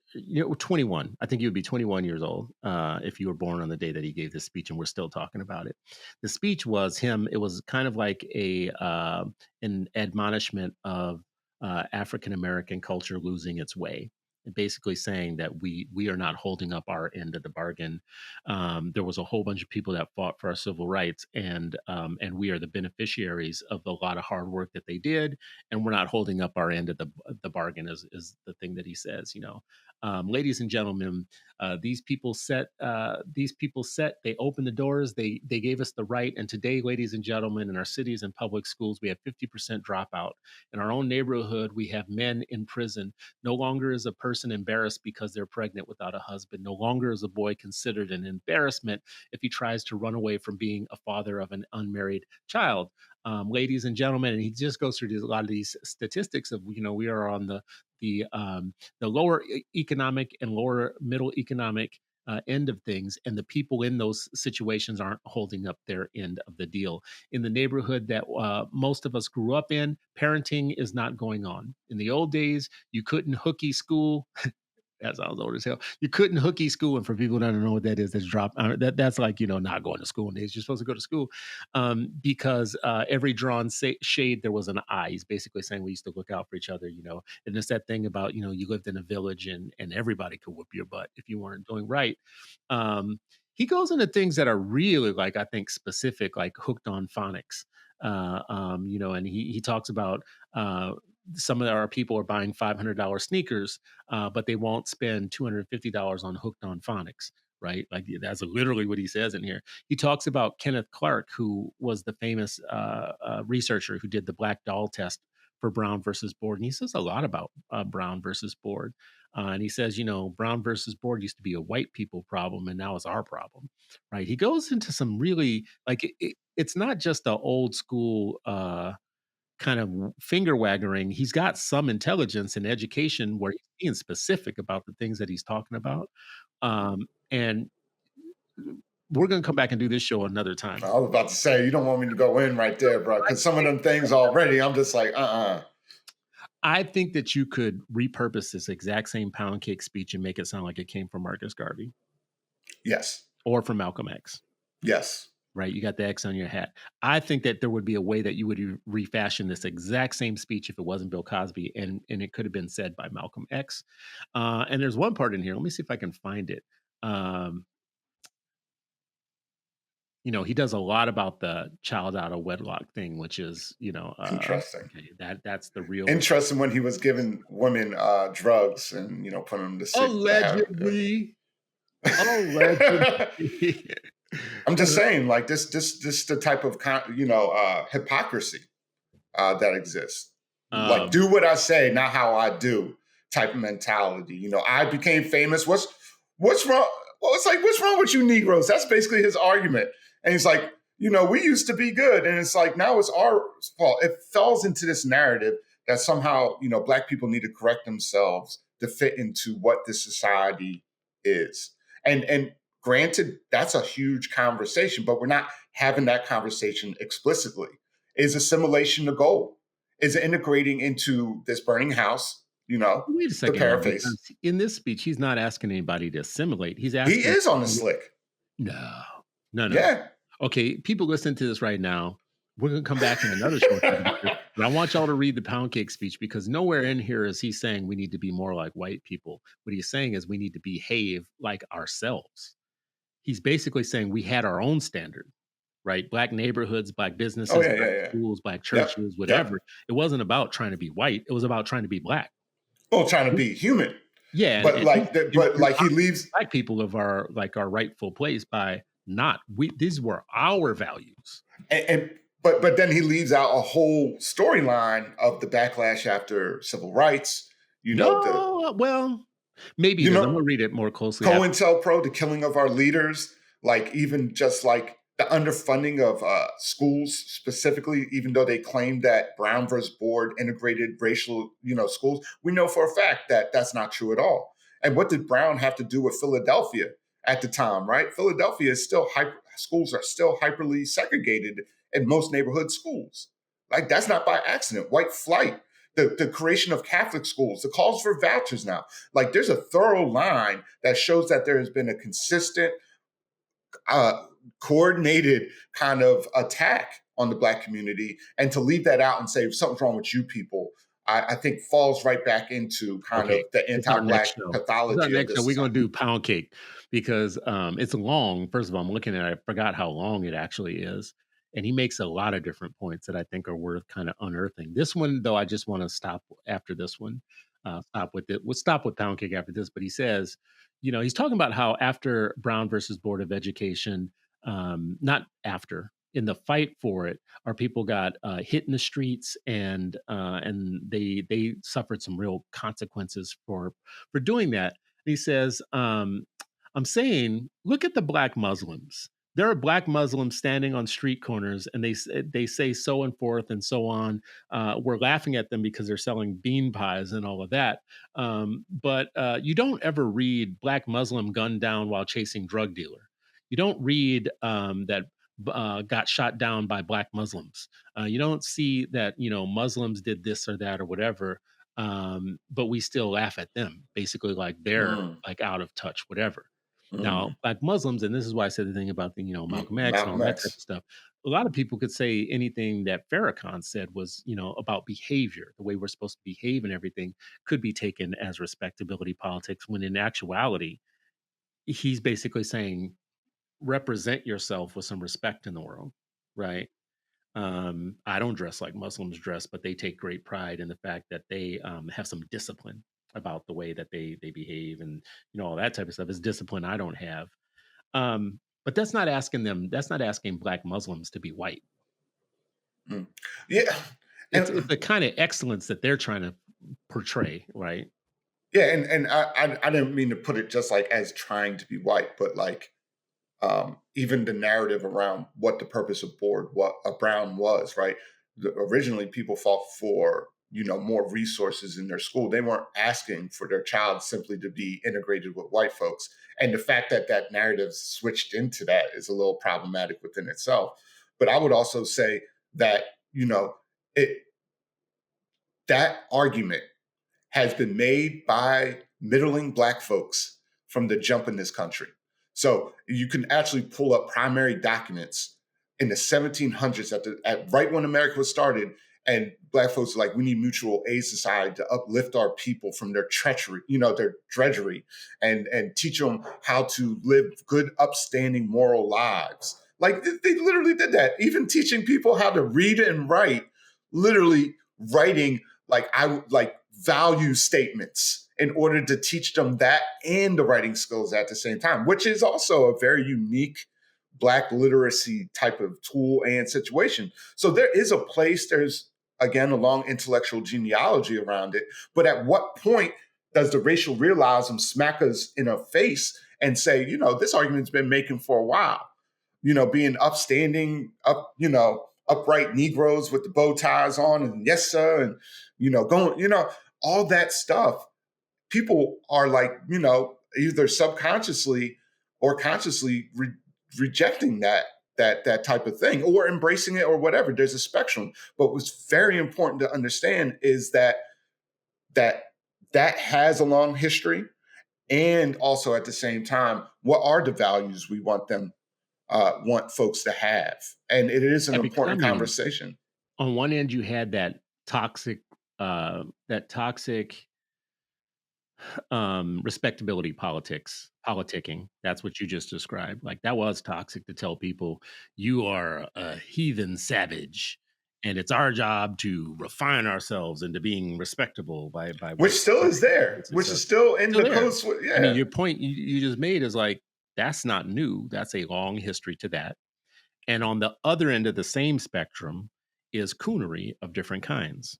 21. I think you would be 21 years old if you were born on the day that he gave this speech, and we're still talking about it. The speech was him. It was kind of like an admonishment of African American culture losing its way, and basically saying that we are not holding up our end of the bargain. There was a whole bunch of people that fought for our civil rights, and we are the beneficiaries of a lot of hard work that they did, and we're not holding up our end of the bargain. Is the thing that he says. Ladies and gentlemen, these people set. They opened the doors. They gave us the right. And today, ladies and gentlemen, in our cities and public schools, we have 50% dropout. In our own neighborhood, we have men in prison. No longer is a person embarrassed because they're pregnant without a husband. No longer is a boy considered an embarrassment if he tries to run away from being a father of an unmarried child. Ladies and gentlemen, and he just goes through a lot of these statistics of we are on the lower economic and lower middle economic end of things, and the people in those situations aren't holding up their end of the deal. In the neighborhood that most of us grew up in, parenting is not going on. In the old days, you couldn't hooky school. That sounds old as hell. You couldn't hooky school, and for people that don't know what that is, that's drop. That's like not going to school nowadays. You're supposed to go to school because every drawn shade there was an eye. He's basically saying we used to look out for each other, And it's that thing about you lived in a village and everybody could whoop your butt if you weren't doing right. He goes into things that are really like I think specific, like hooked on phonics. And he talks about some of our people are buying $500 sneakers, but they won't spend $250 on hooked on phonics, right? Like that's literally what he says in here. He talks about Kenneth Clark, who was the famous researcher who did the black doll test for Brown versus Board. And he says a lot about Brown versus Board. And he says, Brown versus Board used to be a white people problem, and now it's our problem, right? He goes into some really like it's not just the old school kind of finger wagging. He's got some intelligence and education where he's being specific about the things that he's talking about. And we're going to come back and do this show another time. I was about to say, you don't want me to go in right there, bro, because some of them things already, I'm just like, I think that you could repurpose this exact same pound cake speech and make it sound like it came from Marcus Garvey. Yes. Or from Malcolm X. Yes. Right? You got the X on your hat. I think that there would be a way that you would refashion this exact same speech if it wasn't Bill Cosby, and it could have been said by Malcolm X. And there's one part in here. Let me see if I can find it. He does a lot about the child out of wedlock thing, which is, interesting. Okay, that's the real interesting when he was giving women drugs and putting them to sleep. Allegedly. Allegedly. I'm just saying, like this the type of hypocrisy that exists. Like, do what I say, not how I do, type of mentality. I became famous. What's wrong? Well, it's like, what's wrong with you Negroes? That's basically his argument. And he's like, we used to be good, and it's like now it's our fault. It falls into this narrative that somehow Black people need to correct themselves to fit into what this society is. And granted, that's a huge conversation, but we're not having that conversation explicitly. Is assimilation the goal? Is it integrating into this burning house? Wait a second. The paraphrase. In this speech, he's not asking anybody to assimilate. He's asking. He is on the slick. No. Yeah. Okay, people listening to this right now, we're going to come back in another show. But I want y'all to read the pound cake speech, because nowhere in here is he saying we need to be more like white people. What he's saying is we need to behave like ourselves. He's basically saying we had our own standard, right? Black neighborhoods, Black businesses, Black schools, Black churches, whatever. It wasn't about trying to be white. It was about trying to be Black. Well, trying to be human. Yeah. But he leaves Black people of our rightful place by these were our values. but then he leaves out a whole storyline of the backlash after civil rights. No, well, maybe You it is. I'm know gonna read it more closely after. COINTELPRO, the killing of our leaders, like even just like the underfunding of schools specifically, even though they claim that Brown versus Board integrated racial, schools, we know for a fact that that's not true at all. And what did Brown have to do with Philadelphia at the time, right? Philadelphia is still schools are still hyperly segregated in most neighborhood schools. Like that's not by accident. White flight, the creation of Catholic schools, the calls for vouchers now. Like there's a thorough line that shows that there has been a consistent, uh, coordinated kind of attack on the Black community. And to leave that out and say something's wrong with you people, I think falls right back into kind Okay, of the it's our anti-Black next show. It's our pathology of next show. this We're gonna society. do pound cake because it's long. First of all, I'm looking at it. I forgot how long it actually is. And he makes a lot of different points that I think are worth kind of unearthing. This one, though, I just want to stop after this one. Stop with it. We'll stop with pound cake after this. But he says, he's talking about how after Brown versus Board of Education, not after, in the fight for it, our people got hit in the streets and they suffered some real consequences for doing that. And he says, I'm saying, look at the Black Muslims. There are Black Muslims standing on street corners, and they say so and forth and so on. We're laughing at them because they're selling bean pies and all of that. But you don't ever read Black Muslim gunned down while chasing drug dealer. You don't read that got shot down by Black Muslims. You don't see that Muslims did this or that or whatever. But we still laugh at them, basically like they're Mm, like out of touch, whatever. Now, mm, Black Muslims, and this is why I said the thing about the Malcolm X and all Malcolm that type X. of stuff. A lot of people could say anything that Farrakhan said was, about behavior, the way we're supposed to behave and everything could be taken as respectability politics, when in actuality, he's basically saying represent yourself with some respect in the world, right? I don't dress like Muslims dress, but they take great pride in the fact that they have some discipline about the way that they behave, and all that type of stuff is discipline I don't have. But that's not asking them. That's not asking Black Muslims to be white. Mm. Yeah. It's And the kind of excellence that they're trying to portray, right? yeah, and I didn't mean to put it just like as trying to be white, but like even the narrative around what the purpose of board, what a Brown was, right? Originally, people fought for more resources in their school. They weren't asking for their child simply to be integrated with white folks, and the fact that that narrative switched into that is a little problematic within itself. But I would also say that it that argument has been made by middling Black folks from the jump in this country. So you can actually pull up primary documents in the 1700s at right when America was started, and Black folks are like, we need mutual aid society to uplift our people from their treachery, their drudgery, and teach them how to live good, upstanding, moral lives. Like they literally did that. Even teaching people how to read and write, literally writing like value statements in order to teach them that and the writing skills at the same time, which is also a very unique Black literacy type of tool and situation. So there is a place, there's again a long intellectual genealogy around it. But at what point does the racial realism smack us in the face and say, this argument's been making for a while? Being upstanding, upright Negroes with the bow ties on, and yes, sir, and going, all that stuff. People are like, either subconsciously or consciously rejecting that type of thing, or embracing it, or whatever. There's a spectrum. But what's very important to understand is that that has a long history, and also at the same time, what are the values we want folks to have? And it is an Yeah, because important conversation. on one end you had that toxic respectability politics, politicking. That's what you just described. Like that was toxic to tell people you are a heathen savage, and it's our job to refine ourselves into being respectable by Which white still is there, standards and which stuff. is still in Still the there. code. I mean, Yeah. your point you just made is like that's not new. That's a long history to that. And on the other end of the same spectrum is coonery of different kinds.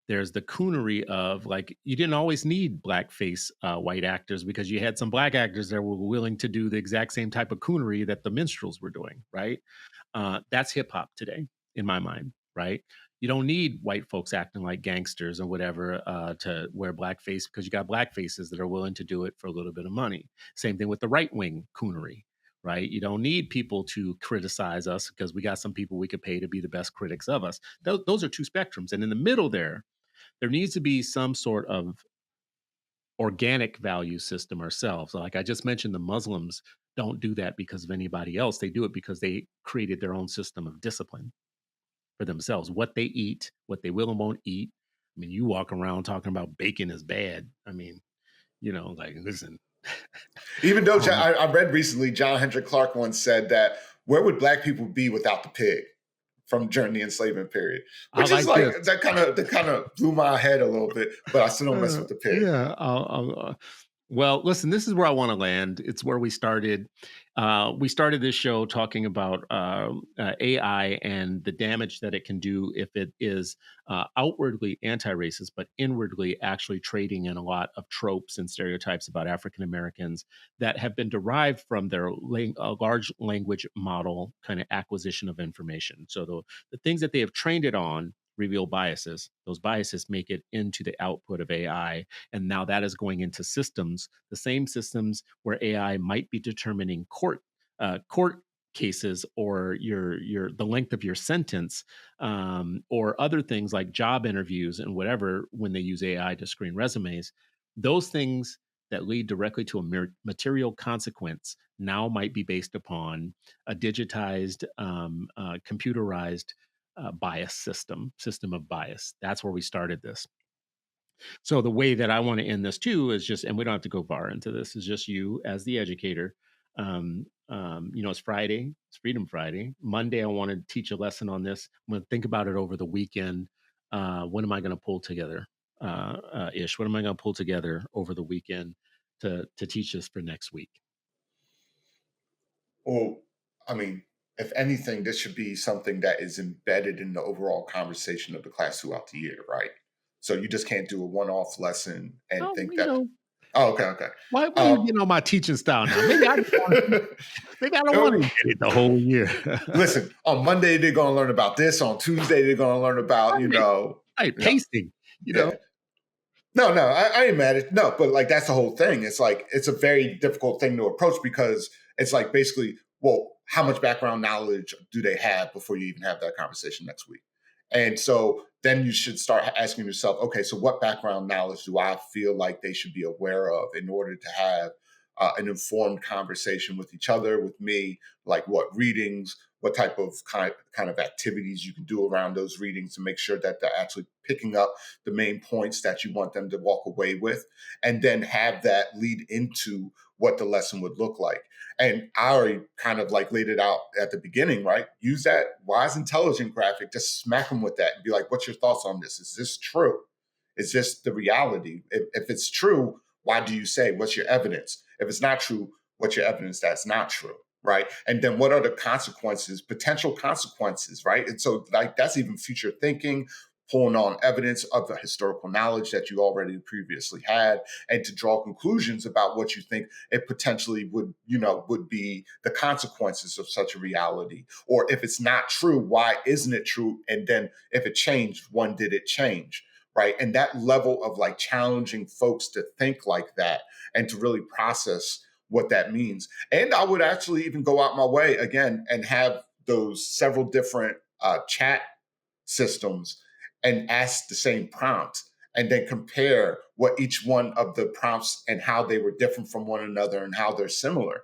There's the coonery of, like, you didn't always need blackface white actors, because you had some black actors that were willing to do the exact same type of coonery that the minstrels were doing, right? That's hip hop today, in my mind, right? You don't need white folks acting like gangsters or whatever to wear blackface, because you got black faces that are willing to do it for a little bit of money. Same thing with the right wing coonery, right? You don't need people to criticize us, because we got some people we could pay to be the best critics of us. Those are two spectrums. And in the middle there needs to be some sort of organic value system ourselves. Like I just mentioned, the Muslims don't do that because of anybody else. They do it because they created their own system of discipline for themselves. What they eat, what they will and won't eat. I mean, you walk around talking about bacon is bad. I mean, like, listen. Even though I read recently, John Henrik Clarke once said that, where would black people be without the pig? From during the enslavement period, which is like that kind of blew my head a little bit, but I still don't mess with the pig. Yeah, well, listen, this is where I want to land. It's where we started. We started this show talking about AI and the damage that it can do if it is outwardly anti-racist, but inwardly actually trading in a lot of tropes and stereotypes about African Americans that have been derived from their large language model kind of acquisition of information. So the things that they have trained it on reveal biases. Those biases make it into the output of AI. And now that is going into systems, the same systems where AI might be determining court cases, or the length of your sentence, or other things like job interviews and whatever, when they use AI to screen resumes. Those things that lead directly to a material consequence now might be based upon a digitized, computerized bias system of bias. That's where we started this. So the way that I want to end this too is just, and we don't have to go far into this, is just you as the educator. It's Friday, it's Freedom Friday. Monday, I want to teach a lesson on this. I'm going to think about it over the weekend. What am I going to pull together? What am I going to pull together over the weekend to teach this for next week? Well, I mean, if anything, this should be something that is embedded in the overall conversation of the class throughout the year, right? So you just can't do a one-off lesson and think that. Oh, okay. Why are you getting on my teaching style now? Maybe I don't want to get it the whole year. Listen, on Monday they're going to learn about this. On Tuesday they're going to learn about pacing. No, I ain't mad at no, but like that's the whole thing. It's like it's a very difficult thing to approach, because it's like basically, well, how much background knowledge do they have before you even have that conversation next week? And so then you should start asking yourself, okay, so what background knowledge do I feel like they should be aware of in order to have an informed conversation with each other, with me, like what readings, what type of kind of activities you can do around those readings to make sure that they're actually picking up the main points that you want them to walk away with, and then have that lead into what the lesson would look like. And I already kind of like laid it out at the beginning, right? Use that wise, intelligent graphic, just smack them with that and be like, what's your thoughts on this? Is this true? Is this the reality? If it's true, why do you say, what's your evidence? If it's not true, what's your evidence that's not true? Right. And then what are the consequences, potential consequences, right? And so like that's even future thinking, pulling on evidence of the historical knowledge that you already previously had, and to draw conclusions about what you think it potentially would be the consequences of such a reality. Or if it's not true, why isn't it true? And then if it changed, when did it change? Right. And that level of like challenging folks to think like that and to really process what that means. And I would actually even go out my way again and have those several different chat systems and ask the same prompt, and then compare what each one of the prompts and how they were different from one another and how they're similar.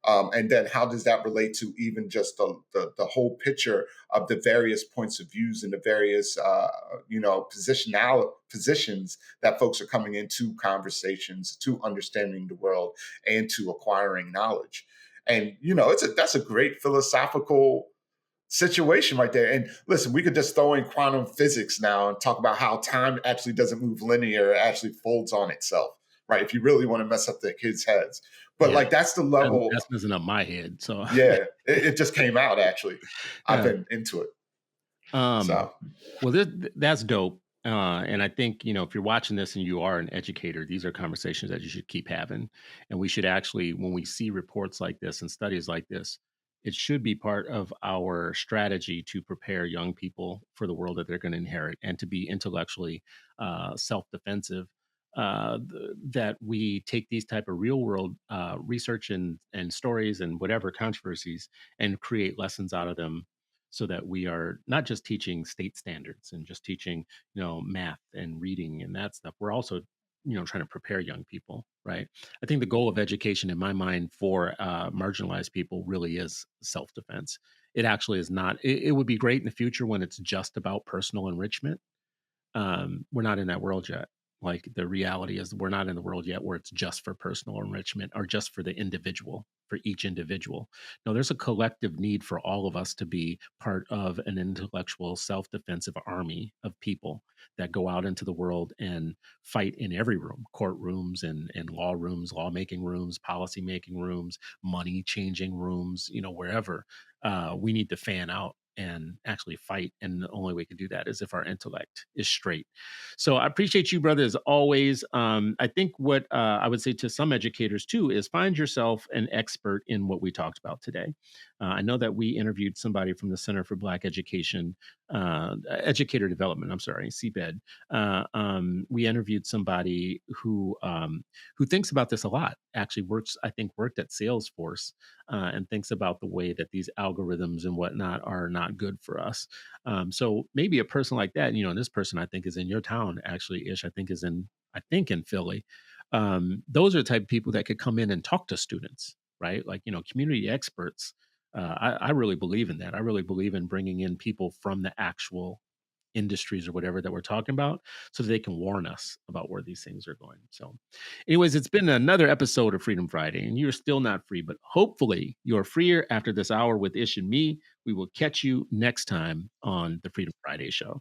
And then how does that relate to even just the whole picture of the various points of views and the various positions that folks are coming into conversations, to understanding the world and to acquiring knowledge. And that's a great philosophical situation right there. And listen, we could just throw in quantum physics now and talk about how time actually doesn't move linear; it actually folds on itself, right? If you really want to mess up the kids' heads. But Yeah, like that's the that's level. messing up my head. So, Yeah, it just came out actually. I've yeah. been into it. Um, So well, that's dope. And I think, if you're watching this and you are an educator, these are conversations that you should keep having. And we should actually, when we see reports like this and studies like this, it should be part of our strategy to prepare young people for the world that they're going to inherit and to be intellectually self-defensive. That we take these type of real world research and stories and whatever controversies and create lessons out of them so that we are not just teaching state standards and just teaching math and reading and that stuff. We're also trying to prepare young people, right? I think the goal of education in my mind for marginalized people really is self-defense. It actually is not. It would be great in the future when it's just about personal enrichment. We're not in that world yet. Like, the reality is we're not in the world yet where it's just for personal enrichment or just for the individual, for each individual. No, there's a collective need for all of us to be part of an intellectual self-defensive army of people that go out into the world and fight in every room, courtrooms and law rooms, lawmaking rooms, policy making rooms, money changing rooms, wherever. We need to fan out and actually fight. And the only way we can do that is if our intellect is straight. So I appreciate you, brother, as always. I think what I would say to some educators too is find yourself an expert in what we talked about today. I know that we interviewed somebody from the Center for Black Education, Educator Development. I'm sorry, CBED. We interviewed somebody who thinks about this a lot. Actually, worked at Salesforce and thinks about the way that these algorithms and whatnot are not good for us. So maybe a person like that, and this person I think is in your town, actually, Ish. I think in Philly. Those are the type of people that could come in and talk to students, right? Like, community experts. I really believe in that. I really believe in bringing in people from the actual industries or whatever that we're talking about so that they can warn us about where these things are going. So, anyways, it's been another episode of Freedom Friday, and you're still not free, but hopefully you're freer after this hour with Ish and me. We will catch you next time on the Freedom Friday show.